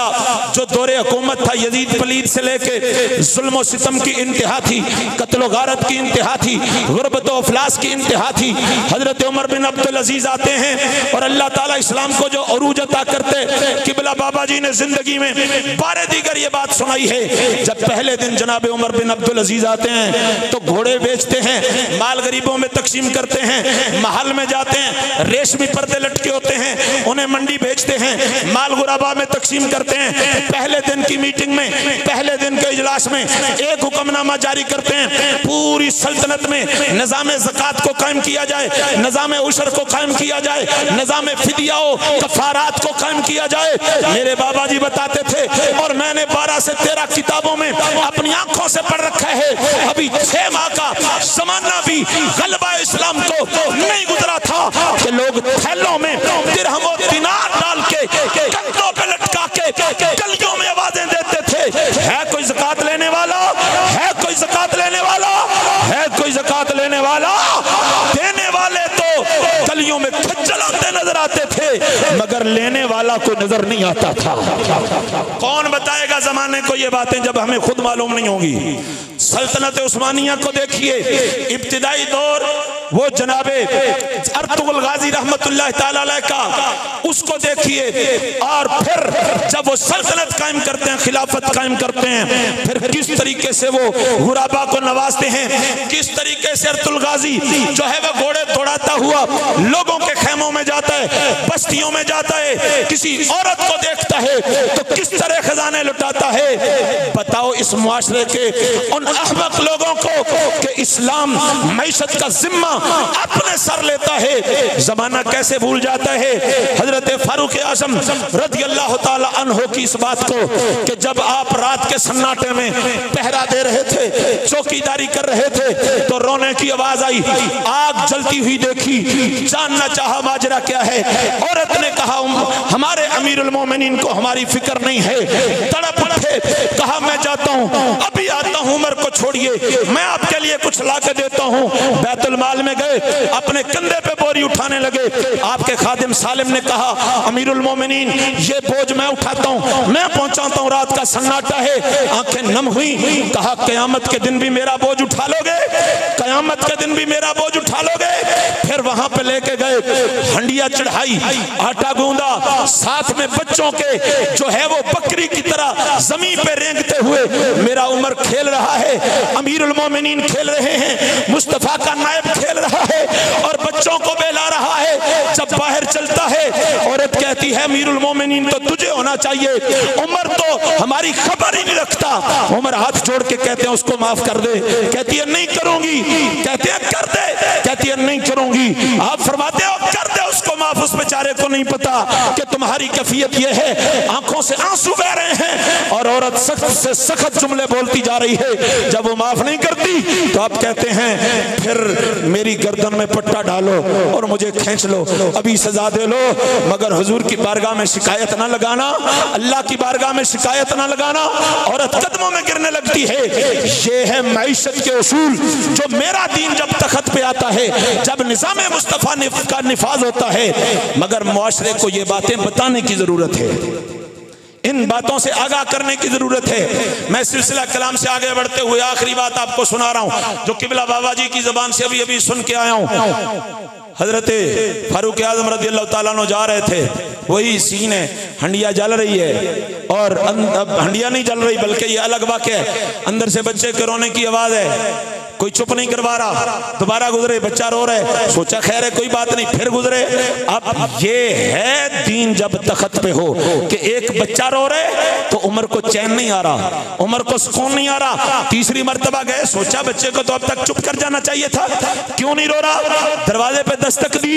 जो दौरे हुकूमत था यजीद पलीद से लेके जुल्म सितम की इंतहा थी, कत्ल गारत की इंतहा थी, गुर्बत व अफलास की इंतहा थी। हजरत उमर बिन अब्दुल अजीज आते हैं और अल्लाह ताला इस्लाम को जो अरूज अता करते, किबला बाबा जी ने जिंदगी में बारे दीगर ये बात सुनाई है। जब पहले दिन जनाब उमर बिन अब्दुल अजीज आते हैं तो घोड़े बेचते हैं, माल गरीबों में तकसीम करते हैं, महल में जाते हैं, रेशमी पर्दे लटके होते हैं, उन्हें मंडी भेजते हैं, माल गुराबा में तकसीम करते हैं। पहले दिन की मीटिंग में, पहले दिन के इजलास में एक हुक्मनामा जारी करते हैं, पूरी सल्तनत में निजाम ज़कात को कायम किया जाए, निजाम उशर को कायम किया जाए, निजाम फिदिया कफारात को कायम किया जाए। मेरे बाबा जी बताते थे और मैंने 12 से 13 किताबों में अपनी आंखों से पढ़ रखा है, अभी 6 माह का जमाना भी गलबा इस्लाम को नहीं गुजरा था कि लोग थैलों में दिरहम और दिनार डाल के कंधों पे लटका के गलियों में आवाजें देते थे, है कोई ज़कात लेने वाला, है कोई ज़कात लेने वाला, है कोई ज़कात लेने वाला। देने वाले तो गलियों में खच्चलाते नजर आते थे, मगर लेने वाला को नजर नहीं आता था। कौन बताएगा जमाने को ये बातें जब हमें खुद मालूम नहीं होगी। सल्तनत उस्मानिया को देखिए, इब्तिदाई दौर वो जनाबे अर्तुगरुल गाजी रहमतुल्लाह ताला अलैह का, उसको देखिए, और फिर जब वो सल्तनत कायम करते हैं, खिलाफत कायम करते हैं, फिर किस तरीके से वो गुराबा को नवाजते हैं, किस तरीके से अर्तुल गाजी जो है वो घोड़े दौड़ाता हुआ लोगों के खेमों में जाता है, बस्तियों में जाता है, किसी औरत को देखता है तो किस तरह खजाने लुटाता है। बताओ इस मुआशरे के उन अहमक लोगों को कि इस्लाम मैशत का जिम्मा अपने सर लेता है, जमाना कैसे भूल जाता है। हजरत फारूक आजम रज़ी अल्लाह ताला अन्हो की इस बात को कि जब आप रात के सन्नाटे में पहरा दे रहे थे, चौकीदारी कर रहे थे, तो रोने की आवाज आई, आग जलती हुई देखी, जानना चाहा माजरा क्या है। औरत ने कहा हमारे अमीरुल मोमिनीन को हमारी फिक्र नहीं है। तड़प उठे, कहा मैं जाता हूँ, अभी आता हूँ, उमर को छोड़िए, मैं आपके लिए कुछ ला के देता हूँ। बैतुल माल में गए, अपने कंधे पे बोरी उठाने लगे। आपके खादिम सालिम ने कहा अमीरुल मोमिनीन ये बोझ मैं उठाता हूँ, मैं पहुंचाता हूँ, रात का सन्नाटा है। आंखें नम हुई, कहा कयामत के दिन भी मेरा बोझ उठा लोगे, कयामत के दिन भी मेरा बोझ उठा लोगे। फिर वहां पे लेके गए, हंडिया चढ़ाई, आटा गूंदा, साथ में बच्चों के जो है वो बकरी की तरह जमीन पे रेंगते हुए मेरा उमर खेल रहा है, अमीरुल मोमिनीन खेल रहे हैं, मुस्तफा का नायब खेल रहा है और बच्चों को बहला रहा है। जब बाहर चलता है, औरत कहती है अमीरुल मोमिनीन तो तुझे होना चाहिए, उमर तो हमारी खबर ही नहीं रखता। उमर हाथ जोड़ के कहते हैं उसको माफ कर दे, कहती है नहीं करूंगी, कहते हैं कर दे, कहती है नहीं करूंगी। आप फरमाते हो कर दे उसको माफ, उस बेचारे को नहीं पता कि तुम्हारी कैफियत ये है। आंखों से आंसू बह रहे हैं और औरत सख्त से सख्त जुमले बोलती जा रही है। जब वो माफ नहीं करती तो आप कहते हैं फिर मेरी गर्दन में पट्टा डालो और मुझे खींच लो, अभी सजा दे लो, मगर हुजूर की बारगाह में शिकायत ना लगाना, अल्लाह की बारगाह में शिकायत ना लगाना। औरत कदमों में गिरने लगती है। ये है मैशत के उसूल जो मेरा दीन जब तख्त पे आता है, जब निज़ाम मुस्तफ़ा का निफाज होता है, मगर मुआशरे को ये बातें बताने की जरूरत है, इन बातों से आगाह करने की जरूरत है। मैं सिलसिला कलाम से आगे बढ़ते हुए आखिरी बात आपको सुना रहा हूं जो किबला बाबा जी की जबान से अभी अभी सुन के आया हूं। हजरत फारूक आजम रज़ी अल्लाह ताला अन्हु जा रहे थे, वही सीन है, हंडिया जल रही है और अब हंडिया नहीं जल रही बल्कि ये अलग वाक़या है, अंदर से बच्चे के रोने की आवाज है, कोई चुप नहीं करवा रहा, दोबारा गुजरे, बच्चा रो रहा है, सोचा खैर है कोई बात नहीं, फिर गुजरे। अब ये है दीन जब तख्त पे हो कि एक बच्चा रो रहे तो उमर को चैन नहीं आ रहा, उमर को सुकून नहीं आ रहा। तीसरी मर्तबा गए, सोचा बच्चे को तो अब तक चुप कर जाना चाहिए था, क्यों नहीं रो रहा। दरवाजे पे दस्तक दी,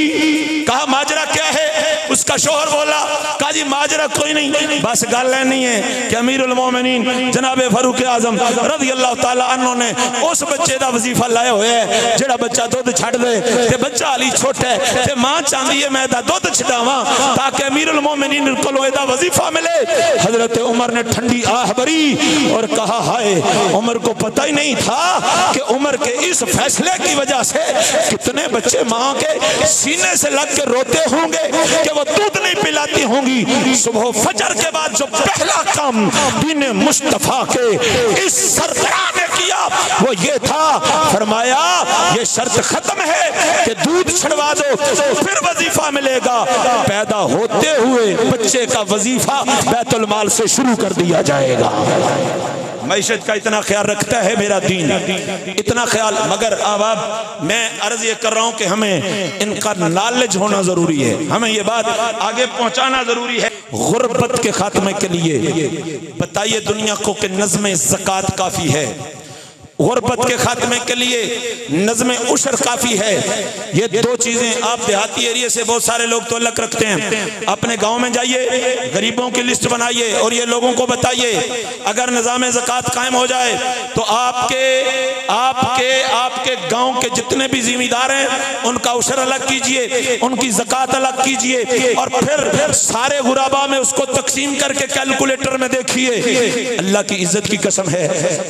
कहा माजरा क्या है। उसका शोहर बोला, कहा जी माजरा कोई नहीं, बस गल नहीं है कि अमीरुल मोमिनीन जनाब फारूक आजम रज़ी अल्लाह ताला अन्हु ने उस बच्चे का वजीफा लाए हुए है जेड़ा बच्चा दुध छड़ दे ते बच्चा हाली छोटा है ते मां चाहती है मैं दुध छडावां ताकि अमीरुल मोमिनीन को एदा वजीफा मिले। हजरत उमर ने ठंडी आह भरी और कहा हाय, उमर को पता ही नहीं था कि उमर के इस फैसले की वजह से कितने बच्चे मां के सीने से लग के रोते होंगे कि वो दूध नहीं पिलाती होंगी। सुबह फजर के बाद जो पहला काम दीन मुस्तफा के इस सरदार ने किया वो ये था, फरमाया ये शर्त खत्म है कि दूध छड़वा दो फिर वजीफा मिलेगा। पैदा होते हुए बच्चे का वजीफा बैतुल माल से शुरू कर दिया जाएगा। मैशत का इतना ख्याल रखता है मेरा दीन, इतना ख्याल। मगर अब मैं अर्ज ये कर रहा हूँ कि हमें इनका नॉलेज होना जरूरी है, हमें ये बात आगे पहुँचाना जरूरी है। गुर्बत के खात्मे के लिए बताइए दुनिया को कि नज़्म ज़कात काफ़ी है, गुर्बत के खात्मे के लिए नज़्म उशर काफ़ी है। ये दो चीज़ें आप देहाती एरिया से बहुत सारे लोग तो अलग रखते हैं, अपने गांव में जाइए गरीबों की लिस्ट बनाइए और ये लोगों को बताइए अगर निज़ाम ज़कात कायम हो जाए तो आपके गांव के जितने भी जिम्मेदार हैं उनका उशर अलग कीजिए, उनकी ज़कात अलग कीजिए और फिर सारे गुराबा में उसको तकसीम करके कैलकुलेटर में देखिए। अल्लाह की इज्जत की कसम है,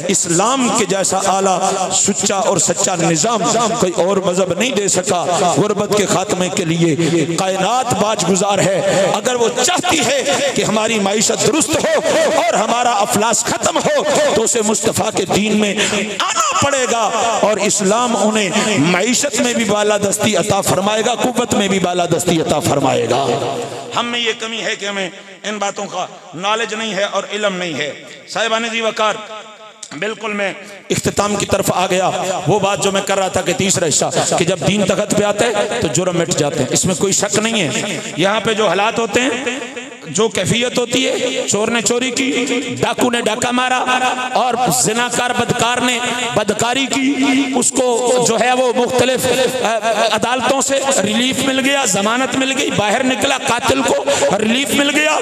इस्लाम के जैसा आला सच्चा और सच्चा निजाम कोई और मजहब नहीं दे सका। गुर्बत के खात्मे के लिए कायनात बाज गुजार है, अगर वो चाहती है कि हमारी माइशत दुरुस्त हो और हमारा अफलास खत्म हो तो उसे मुस्तफ़ा के दीन में आना पड़ेगा और इस्लाम उन्हें माइशत में भी बालादस्ती अता फरमाएगा, कुव्वत में भी बालादस्ती अता फरमाएगा। हम में ये कमी है कि हमें इन बातों का नॉलेज नहीं है और इल्म नहीं है। साहिबान जी वकार, बिल्कुल मैं इख्तिताम की तरफ आ गया। वो बात जो मैं कर रहा था कि तीसरा हिस्सा कि जब दीन तख्त पे आते हैं तो जुर्म मिट जाते हैं, इसमें कोई शक नहीं है। यहाँ पे जो हालात होते हैं, जो कैफियत होती है, चोर ने चोरी की, डाकू ने डाका मारा और जिनाकार बदकार ने बदकारी की, उसको जो है वो मुख्तलिफ अदालतों से रिलीफ मिल गया, जमानत मिल गई, बाहर निकला, कातिल को रिलीफ मिल गया,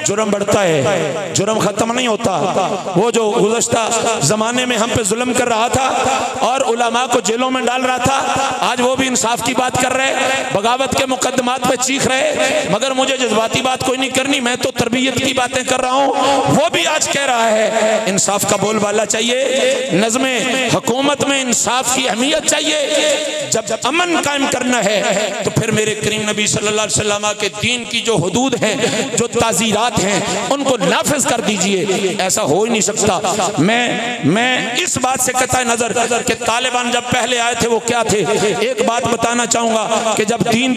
जुर्म बढ़ता है, जुर्म खत्म नहीं होता। वो जो गुज़श्ता जमाने में हम पे जुल्म कर रहा था और उलमा को जेलों में डाल रहा था, आज वो भी इंसाफ की बात कर रहे, बगावत के मुकदमात पे चीख रहे, मगर मुझे जज्बाती बात कोई नहीं करनी, मैं तो तरबियत की बातें कर रहा हूं। वो भी आज कह रहा है इंसाफ का बोलबाला चाहिए, नज़्मे हुकूमत में इंसाफ की अहमियत चाहिए। जब अमन कायम करना है तो फिर मेरे करीम नबी सल्लल्लाहु अलैहि वसल्लम के दीन की जो हुदूद हैं, जो ताज़ीरात हैं, उनको नाफिज कर दीजिए। ऐसा हो ही नहीं सकता। मैं इस बात से कतई नजर कि तालिबान जब पहले आए थे वो क्या थे, एक बात बताना चाहूंगा कि जब दीन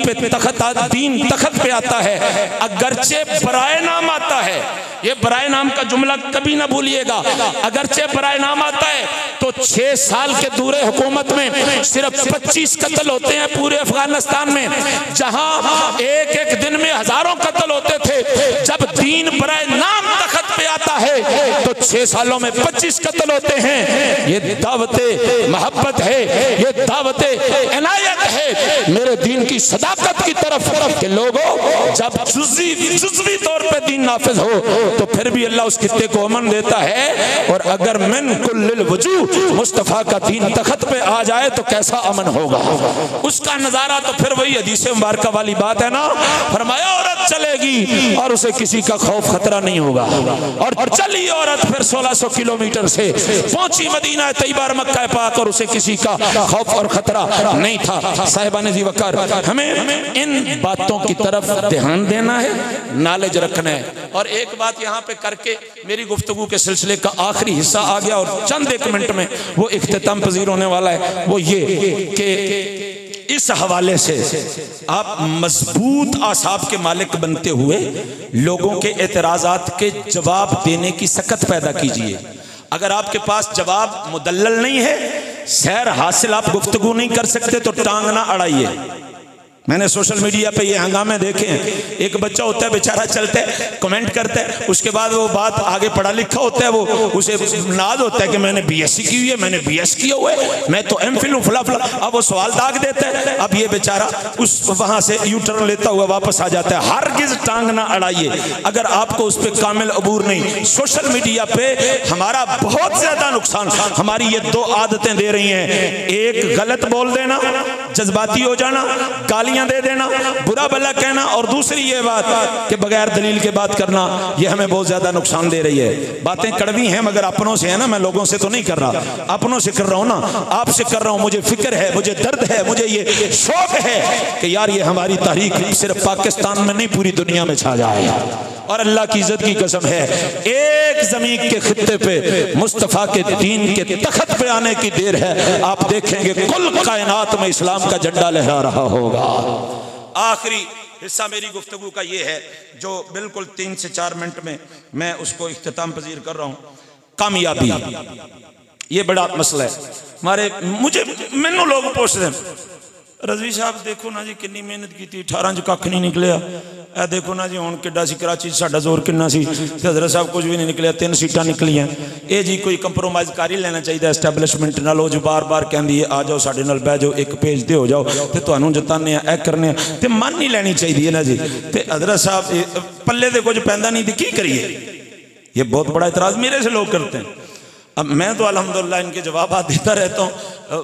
तख्त पे आता है, अगरचे बराए नाम आता है, ये बराए नाम का जुमला कभी ना भूलिएगा, अगरचे बराए नाम आता है तो 6 साल के दूरे हुकूमत में सिर्फ 25 कत्ल होते हैं पूरे अफगानिस्तान में, जहां एक दिन में हजारों कत्ल होते थे। जब दीन बराए नाम तख्त पे आता है तो 6 सालों में 25 कत्ल होते हैं। ये दावते मोहब्बत है, ये दावते इनायत है मेरे दीन की सदाकत की तरफ के लोगों, जब जुज़वी तौर पे दीन नाफिज हो तो फिर भी अल्लाह उस खित्ते को अमन देता है। और अगर मिन कुल्लिल वजूह मुस्तफ़ा का दीन तख्त पे आ जाए तो कैसा अमन होगा, उसका नजारा तो फिर वही हदीस मुबारका वाली बात है ना, फरमाया औरत चलेगी और उसे किसी का खौफ खतरा नहीं होगा। और चली औरत फिर 1600 किलोमीटर से पहुंची मदीना तैयबा मक्का पाक और उसे किसी का खौफ और खतरा नहीं था। साहिबान जी वकार, हमें इन बातों की तरफ ध्यान देना है, नॉलेज रखना है। और एक बात यहाँ पे करके मेरी गुफ्तगू के सिलसिले का आखिरी हिस्सा आ गया और चंद एक मिनट में वो इख्तिताम पजीर होने वाला है। वो ये कि इस हवाले से आप मजबूत आसाब के मालिक बनते हुए लोगों के एतराज़ात के जवाब देने की सकत पैदा कीजिए। अगर आपके पास जवाब मुदल्लल नहीं है, सैर हासिल आप गुफ्तगू नहीं कर सकते तो टांग ना अड़ाइए। मैंने सोशल मीडिया पे ये हंगामे देखे हैं। एक बच्चा होता है बेचारा, चलता है, कमेंट करता है, उसके बाद वो बात आगे पढ़ा लिखा होता है, वो उसे नाज होता है कि मैंने बीएससी की हुई है, मैंने बीएस किया हुआ है, मैं तो एमफिल हूँ, फला फला। अब वो सवाल दाग देता है। अब ये बेचारा उस वहां से यू टर्न लेता हुआ वापस आ जाता है। हरगिज टांग ना अड़ाइए अगर आपको उस पर कामिल अबूर नहीं। सोशल मीडिया पे हमारा बहुत ज्यादा नुकसान हमारी ये दो आदतें दे रही हैं। एक, गलत बोल देना, जज्बाती हो जाना, गालियां दे देना, बुरा भला कहना, और दूसरी ये बात कि बगैर दलील के बात करना, ये हमें बहुत ज्यादा नुकसान दे रही है। बातें कड़वी हैं मगर अपनों से है ना, मैं लोगों से तो नहीं कर रहा, अपनों से कर रहा हूं ना, आपसे कर रहा हूं। मुझे फिक्र है, मुझे दर्द है, मुझे ये शौक है कि यार ये हमारी तारीख सिर्फ पाकिस्तान में नहीं पूरी दुनिया में छा जाए। और अल्लाह की इज्जत की कसम है, एक जमीन के खित्ते पे मुस्तफा के दीन के तख्त पे आने की देर है, आप देखेंगे कुल कायनात में इस्लाम का झंडा लहरा रहा होगा। आखिरी हिस्सा मेरी गुफ्तगू का ये है जो बिल्कुल 3 से 4 मिनट में मैं उसको इख्तिताम पजीर कर रहा हूँ। कामयाबी, ये बड़ा मसला है हमारे। मैनू लोग पूछते हैं, रजवी साहब देखो ना जी कितनी मेहनत की थी, 18 च कख नहीं निकलिया, ए देखो ना जी हुण किड्डा सी कराची साडा जोर किन्ना सी, हजरत साहब कुछ भी नहीं निकलिया, 3 सीटां निकलियां। ये जी कोई कंप्रोमाइज़ कर ही लेना चाहिए एस्टैबलिशमेंट नाल। वो जो बार बार कहती है आ जाओ साडे नाल बह जाओ, एक पेज ते हो जाओ ते तुहानूं जताने ए करने ते मन नहीं लैनी चाहिए ना जी। ते हजरत साहब पल्ले ते कुछ पैंदा नहीं, तो की करिए? ये बहुत बड़ा इतराज़ मेरे से लोग करते हैं। अब मैं तो अल्हम्दुलिल्लाह इनके जवाब देता रहता हूँ,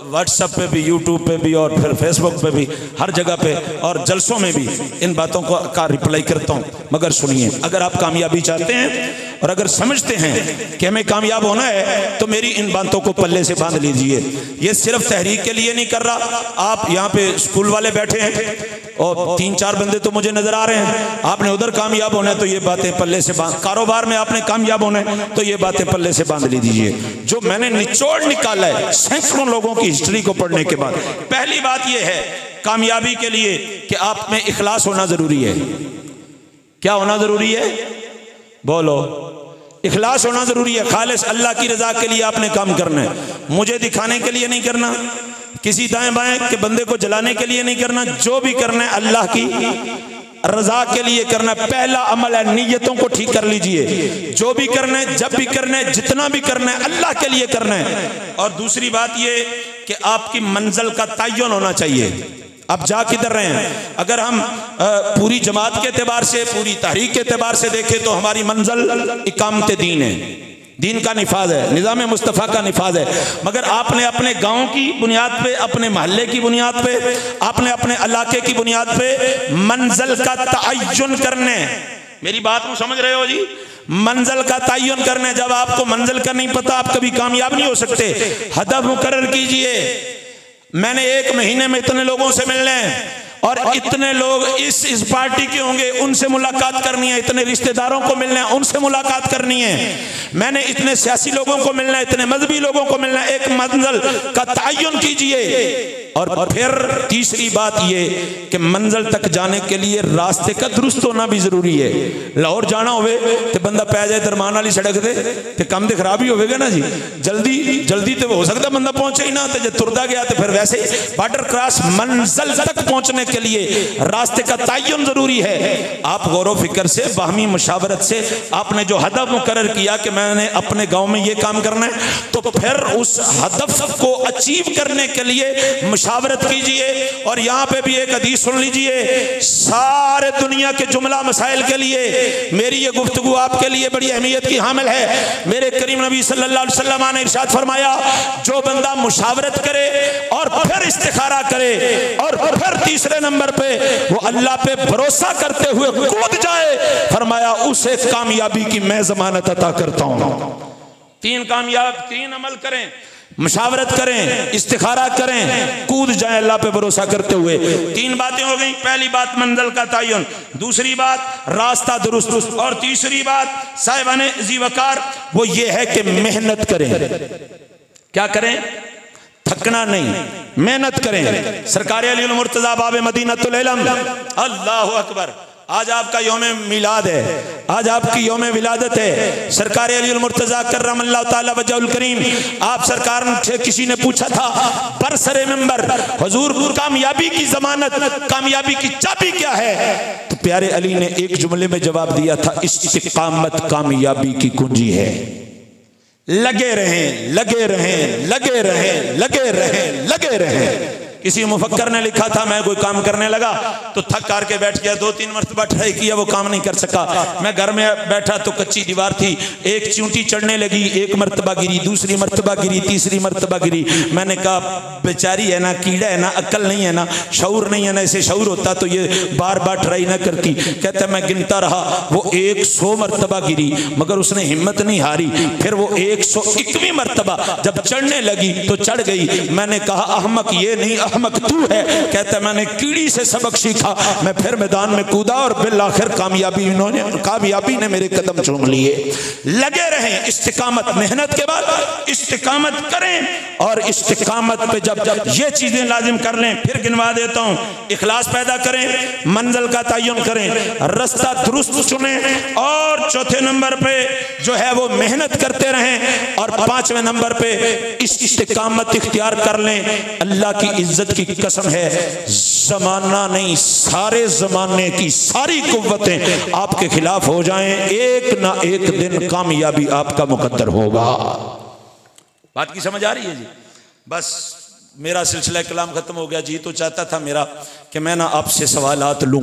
व्हाट्सएप पे भी, यूट्यूब पे भी, और फिर फेसबुक पे भी, हर जगह पे, और जलसों में भी इन बातों का रिप्लाई करता हूँ। मगर सुनिए, अगर आप कामयाबी चाहते हैं और अगर समझते हैं कि हमें कामयाब होना है तो मेरी इन बातों को पल्ले से बांध लीजिए। ये सिर्फ तहरीक के लिए नहीं कर रहा। आप यहाँ पे स्कूल वाले बैठे हैं और 3-4 बंदे तो मुझे नजर आ रहे हैं, आपने उधर कामयाब होना है तो ये बातें पल्ले से बांध, कारोबार में आपने कामयाब होना है तो ये बातें पल्ले से बांध लीजिए। जो मैंने निचोड़ निकाला है सैकड़ों लोगों की हिस्ट्री को पढ़ने के बाद, पहली बात यह है कामयाबी के लिए कि आप में इखलास होना जरूरी है। क्या होना जरूरी है? बोलो। इखलास होना जरूरी है। खालिस अल्लाह की रजा के लिए आपने काम करना है, मुझे दिखाने के लिए नहीं करना, किसी दाएं बाएं के बंदे को जलाने के लिए नहीं करना। जो भी करना है अल्लाह की रजा के लिए करना। पहला अमल है नीयतों को ठीक कर लीजिए। जो भी करना है, जब भी करना है, जितना भी करना है, अल्लाह के लिए करना है। और दूसरी बात ये कि आपकी मंजिल का तयन होना चाहिए। आप जा किधर रहे हैं? अगर हम पूरी जमात के एतबार से, पूरी तहरीक के एतबार से देखें तो हमारी मंजिल इकामत दीन है, दीन का निफाज है, निज़ाम मुस्तफ़ा का निफाज है। मगर आपने अपने गांव की बुनियाद पे, अपने मोहल्ले की बुनियाद पे, आपने अपने इलाके की बुनियाद पे मंजिल का तयन करने, मेरी बात को समझ रहे हो जी? मंजिल का तयन करने। जब आपको मंजिल का नहीं पता आप कभी कामयाब नहीं हो सकते। हदफ मुकर्रर कीजिए। मैंने 1 महीने में इतने लोगों से मिलने हैं और इतने लोग इस पार्टी के होंगे, उनसे मुलाकात करनी है, इतने रिश्तेदारों को मिलना है, उनसे मुलाकात करनी है, मैंने इतने सियासी लोगों को मिलना है, इतने मजहबी लोगों को मिलना है। एक मंजिल का तयन कीजिए। और फिर तीसरी बात ये कि मंजिल तक जाने के लिए रास्ते का दुरुस्त होना भी जरूरी है। लाहौर जाना होवे तो बंदा पै जाए दरमान वाली सड़क से तो कम तो खराब ही होगा ना जी। जल्दी तो हो सकता बंदा पहुंचे ही ना, तो जब तुरदा गया तो फिर वैसे ही बॉर्डर क्रॉस। मंजिल तक पहुंचने के लिए रास्ते का तयन जरूरी है। आप गौर फिक्र से, बाहमी मुशावरत से आपने जो हदफ मुकर्रर किया कि मैंने अपने गांव में ये काम करना है, तो फिर उस हदफ को अचीव करने के लिए मुशावरत कीजिए। और यहाँ पे भी एक हदीस सुन लीजिए, सारे दुनिया के जुमला मसाइल के लिए मेरी ये गुफ्तगू आपके लिए बड़ी अहमियत की हामिल है। मेरे करीम नबी सल्लल्लाहु अलैहि वसल्लम ने इरशाद फरमाया, जो बंदा मुशावरत करे और फिर इस्तिखारा करे और फिर तीसरे नंबर पे वो अल्लाह पे भरोसा करते हुए कूद जाए, फरमाया उसे कामयाबी की मैं जमानत अता करता हूं। 3 अमल करें, मुशावरत करें, इस्तिखारा करें, कूद जाए अल्लाह पे भरोसा करते हुए। 3 बातें हो गई। पहली बात मंजिल का तयन, दूसरी बात रास्ता दुरुस्त, और तीसरी बात साहिबाने ज़ीवकार वो ये है कि मेहनत करें। क्या करें? थकना नहीं, मेहनत करें। सरकार अली मुर्तजा बाब मदीनतुल इल्म, अल्लाहु अकबर, आज आपका यौम मिलाद है, आज आपकी यौम विलादत है। सरकार अली मुर्तज़ा कर्रमल्लाहु ताला वजहुल करीम, आप सरकार से किसी ने पूछा था बरसरे मिंबर, हुजूर कामयाबी की जमानत, कामयाबी की चाबी क्या है? तो प्यारे अली ने एक जुमले में जवाब दिया था, इस्तिकामत कामयाबी की कुंजी है। लगे रहें, लगे रहें, लगे रहें, लगे रहें, लगे रहें। किसी मुफक्कर ने लिखा था, मैं कोई काम करने लगा तो थक कर के बैठ गया, 2-3 मरतबा ट्राई किया, वो काम नहीं कर सका। मैं घर में बैठा तो कच्ची दीवार थी, एक चींटी चढ़ने लगी, एक मरतबा गिरी, दूसरी मरतबा गिरी, तीसरी मरतबा गिरी। मैंने कहा बेचारी है ना, कीड़ा है ना, अक्ल नहीं है ना, शऊर नहीं है ना, इसे शऊर होता तो ये बार बार ट्राई ना करती। कहता मैं गिनता रहा, वो 100 मरतबा गिरी मगर उसने हिम्मत नहीं हारी। फिर वो 101वीं मरतबा जब चढ़ने लगी तो चढ़ गई। मैंने कहा अहमक ये नहीं, अहमक तू है। कहता मैंने कीड़ी से सबक सीखा, मैं फिर मैदान में कूदा और बिल आखिर कामयाबी ने मेरे कदम चूम लिए। लगे रहें, इस्तिकामत, मेहनत के बाद इस्तिकामत करें, और इस्तिकामत पे जब ये चीजें लाजिम कर लें, फिर गिनवा देता हूं। इखलास पैदा करें, मंजिल का तयन करें, रास्ता दुरुस्त चुनें, और चौथे नंबर पे जो है वो मेहनत करते रहें, और 5वें नंबर पे इस्तिकामत इख्तियार कर लें। अल्लाह की इज्जत की कसम है, जमाना नहीं, सारे जमाने की सारी कुव्वतें आपके खिलाफ हो जाएं, एक ना एक दिन कामयाबी आपका मुकद्दर होगा। बात की समझ आ रही है जी? बस मेरा सिलसिला कलाम खत्म हो गया जी। तो चाहता था मेरा कि मैं ना आपसे सवालात लूं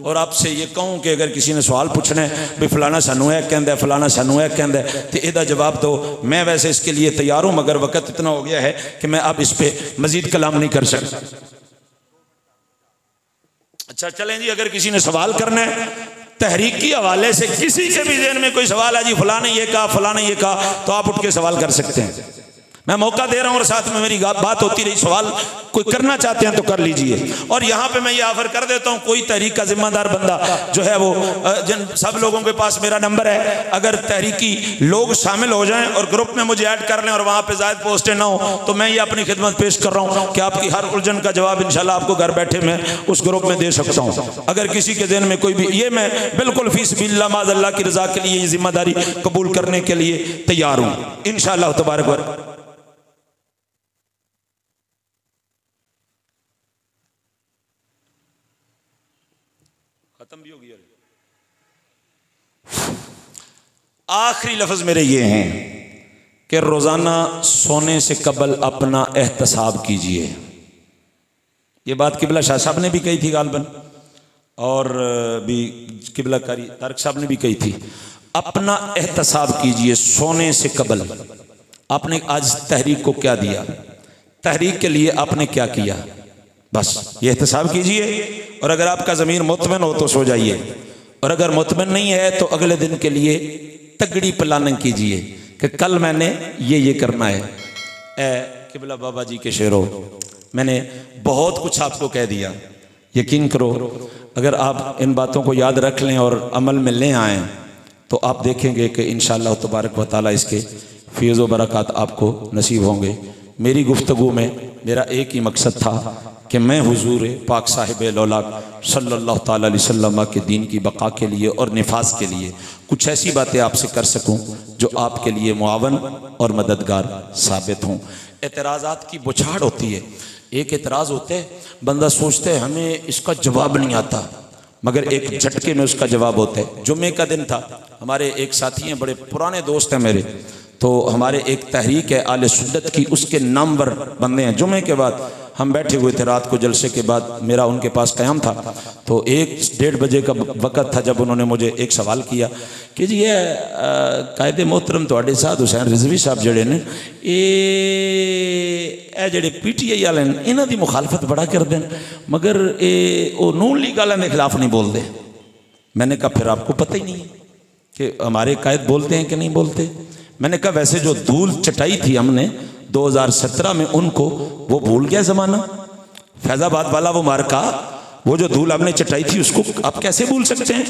और आपसे ये कहूं कि अगर किसी ने सवाल पूछना है भी फलाना सानू है कहंदा, फलाना सानू है कहंदा, तो एदा जवाब दो। मैं वैसे इसके लिए तैयार हूं, मगर वक्त इतना हो गया है कि मैं अब इस पे मजीद कलाम नहीं कर सकता। अच्छा चलें जी, अगर किसी ने सवाल करना है तहरीक के हवाले से, किसी के भी ज़हन में कोई सवाल है जी, फलाने ये कहा, फलाने ये कहा, तो आप उठ के सवाल कर सकते हैं। मैं मौका दे रहा हूं और साथ में मेरी बात होती रही। सवाल कोई करना चाहते हैं तो कर लीजिए। और यहाँ पे मैं ये ऑफर कर देता हूँ, कोई तहरीक का जिम्मेदार बंदा जो है वो, जिन सब लोगों के पास मेरा नंबर है, अगर तहरीकी लोग शामिल हो जाएं और ग्रुप में मुझे ऐड कर लें और वहाँ पे ज़ायद पोस्टें ना हो, तो मैं ये अपनी खिदमत पेश कर रहा हूँ कि आपकी हर उलझन का जवाब इंशाल्लाह आपको घर बैठे मैं उस ग्रुप में दे सकता हूँ। अगर किसी के ज़हन में कोई भी, ये मैं बिल्कुल फी सबिलिल्लाह माज़अल्लाह की रज़ा के लिए ये जिम्मेदारी कबूल करने के लिए तैयार हूँ इंशाअल्लाह तबारक व तआला। खत्म भी हो गया। आखिरी लफ्ज मेरे ये हैं कि रोजाना सोने से कबल अपना एहतसाब कीजिए। ये बात किबला शाह साहब ने भी कही थी गालबन, और भी किबला कारी तारक साहब ने भी कही थी। अपना एहतसाब कीजिए सोने से कबल। आपने आज तहरीक को क्या दिया, तहरीक के लिए आपने क्या किया, बस ये एहतसाब कीजिए। और अगर आपका ज़मीर मुतमइन हो तो सो जाइए, और अगर मुतमइन नहीं है तो अगले दिन के लिए तगड़ी प्लानिंग कीजिए कि कल मैंने ये करना है। ए किबला बाबा जी के शेरों, मैंने बहुत कुछ आपको कह दिया, यकीन करो अगर आप इन बातों को याद रख लें और अमल में ले आएँ तो आप देखेंगे कि इंशाअल्लाह तबारक व तआला इसके फैज़ व बरक़ात आपको नसीब होंगे। मेरी गुफ्तगू में मेरा एक ही मकसद था कि मैं हुजूर पाक साहिब-ए-लौलाक सल्लल्लाहु ताला अलैहि वसल्लम के दीन की बका के लिए और निफाज के लिए कुछ ऐसी बातें आपसे कर सकूं जो आपके लिए मुआवन और मददगार साबित हों। एतराज़ात की बुछाड़ होती है, एक एतराज़ होता है, बंदा सोचते है हमें इसका जवाब नहीं आता, मगर एक झटके में उसका जवाब होता है। जुम्मे का दिन था, हमारे एक साथी हैं, बड़े पुराने दोस्त हैं मेरे, तो हमारे एक तहरीक है आले सुन्नत की, उसके नामवर बंदे हैं। जुम्मे के बाद हम बैठे हुए थे, रात को जलसे के बाद मेरा उनके पास क़याम था, तो 1-1:30 बजे का वक़्त था जब उन्होंने मुझे एक सवाल किया कि जी ये कायदे मोहतरम तुहाडे साथ हुसैन रिजवी साहब जड़े ने ये जड़े PTI वाले इन्हां दी मुखालफत बड़ा करते हैं, मगर ये नून लीग वालों के खिलाफ नहीं बोलते। मैंने कहा फिर आपको पता ही नहीं है कि हमारे कायद बोलते हैं कि नहीं बोलते। मैंने कहा वैसे जो धूल चटाई थी हमने 2017 में उनको वो भूल गया ज़माना, फैज़ाबाद वाला वो मार्का, वो जो धूल आपने चटाई थी उसको आप कैसे भूल सकते हैं।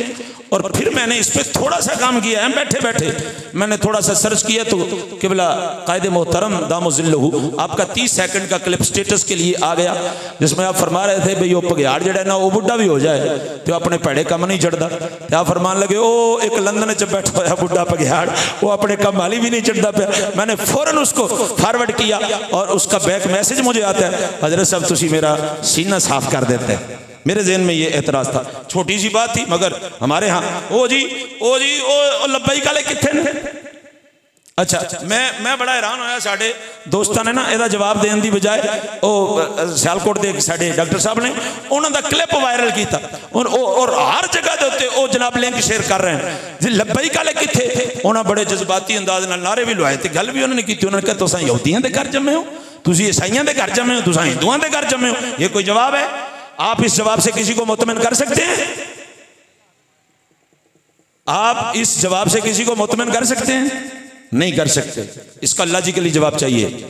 और फिर मैंने इस पर थोड़ा सा काम किया है, बैठे बैठे मैंने थोड़ा सा सर्च किया तो किबला कायदे मोहतरम दामोजिल्लहू आपका 30 सेकंड का क्लिप स्टेटस के लिए आ गया, जिसमें आप फरमा रहे थे भाई वो पगयाड़ जड़ा ना वो बुढ़ा भी हो जाए तो अपने पैड़े कम नहीं चढ़ता। तो आप फरमान लगे ओ एक लंदन च बैठा हुआ बुढ़ा पगयाड़ वो अपने कम वाली भी नहीं चढ़ता पाया। मैंने फौरन उसको फॉरवर्ड किया और उसका बैक मैसेज मुझे आता है, हजरत साहब तुसी मेरा सीना साफ कर देते हैं। मेरे जहन में ये एतराज था, छोटी सी बात थी मगर हमारे यहाँ ओ जी ओ लब्बई काले किथे। अच्छा मैं बड़ा हैरान होया, साडे दोस्तों ने ना ਇਹਦਾ जवाब देने की बजाय सियालकोट के साडे डॉक्टर साहब ने उन्होंने क्लिप वायरल किया और हर जगह के उत्ते वो जनाब लिंक शेयर कर रहे हैं जी लब्बई काले किथे। उन्होंने बड़े जज्बाती अंदाज नाल नारे भी लवाए थे, गल भी उन्होंने की। उन्होंने कहा तुसीं यहूदियों के घर जमे हो, तुसीं ईसाइयों के घर जमे हो, तुसीं हिंदुओं के घर जमे हो। ये कोई जवाब है? आप इस जवाब से किसी को मुतमिन कर सकते हैं? आप इस जवाब से किसी को मुतमिन कर सकते हैं? नहीं कर सकते। इसका लॉजिकली जवाब चाहिए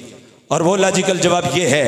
और वो लॉजिकल जवाब ये है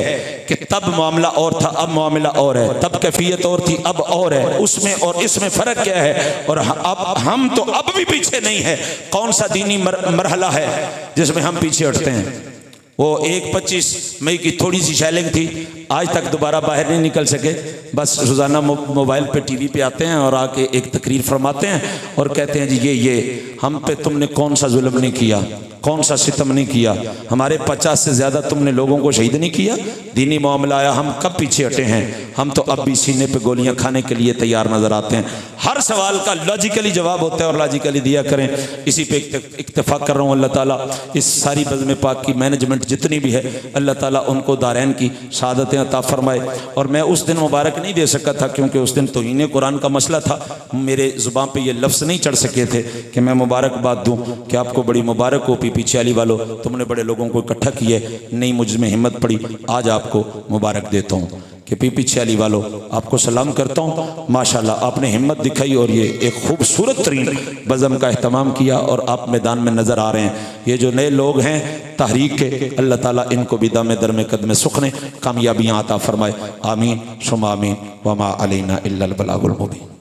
कि तब मामला और था, अब मामला और है। तब कैफियत और थी, अब और है। उसमें और इसमें फर्क क्या है? और अब हम तो अब भी पीछे नहीं है। कौन सा दीनी मरहला है जिसमें हम पीछे हटते हैं? वो 25 मई की थोड़ी सी शैलिंग थी, आज तक दोबारा बाहर नहीं निकल सके। बस रोज़ाना मोबाइल पे टीवी पे आते हैं और आके एक तकरीर फरमाते हैं और कहते हैं जी ये हम पे तुमने कौन सा जुल्म नहीं किया, कौन सा सितम नहीं किया, हमारे 50 से ज़्यादा तुमने लोगों को शहीद नहीं किया। दीनी मामला आया, हम कब पीछे हटे हैं? हम तो अब भी सीने पे गोलियां खाने के लिए तैयार नज़र आते हैं। हर सवाल का लॉजिकली जवाब होता है और लॉजिकली दिया करें। इसी पे इत्तेफाक कर रहा हूँ। अल्लाह ताला इस सारी बज़्म पाक की मैनेजमेंट जितनी भी है, अल्लाह ताला उनको दारैन की शहादतें अता फरमाए। और मैं उस दिन मुबारक नहीं दे सका था क्योंकि उस दिन तौहीन कुरान का मसला था, मेरे ज़ुबान पे ये लफ्ज़ नहीं चढ़ सके थे कि मैं मुबारकबाद दूँ कि आपको बड़ी मुबारक हो पीछे वाली वालों, तुमने बड़े लोगों को इकट्ठा किए। नहीं, मुझ में हिम्मत पड़ी, आज आपको मुबारक देता हूँ कि पीछे वाली वालों आपको सलाम करता हूँ। माशाल्लाह आपने हिम्मत दिखाई और ये एक खूबसूरत तरीन बज़म का अहतमाम किया और आप मैदान में नज़र आ रहे हैं। ये जो नए लोग हैं तहरीक के, अल्लाह ताला इनको भी दम दर में कदम सुखने कामयाबियाँ अता फरमाए। आमीन सुम्मा आमीन वमा अलैना इल्लल बलागुल मुबीन।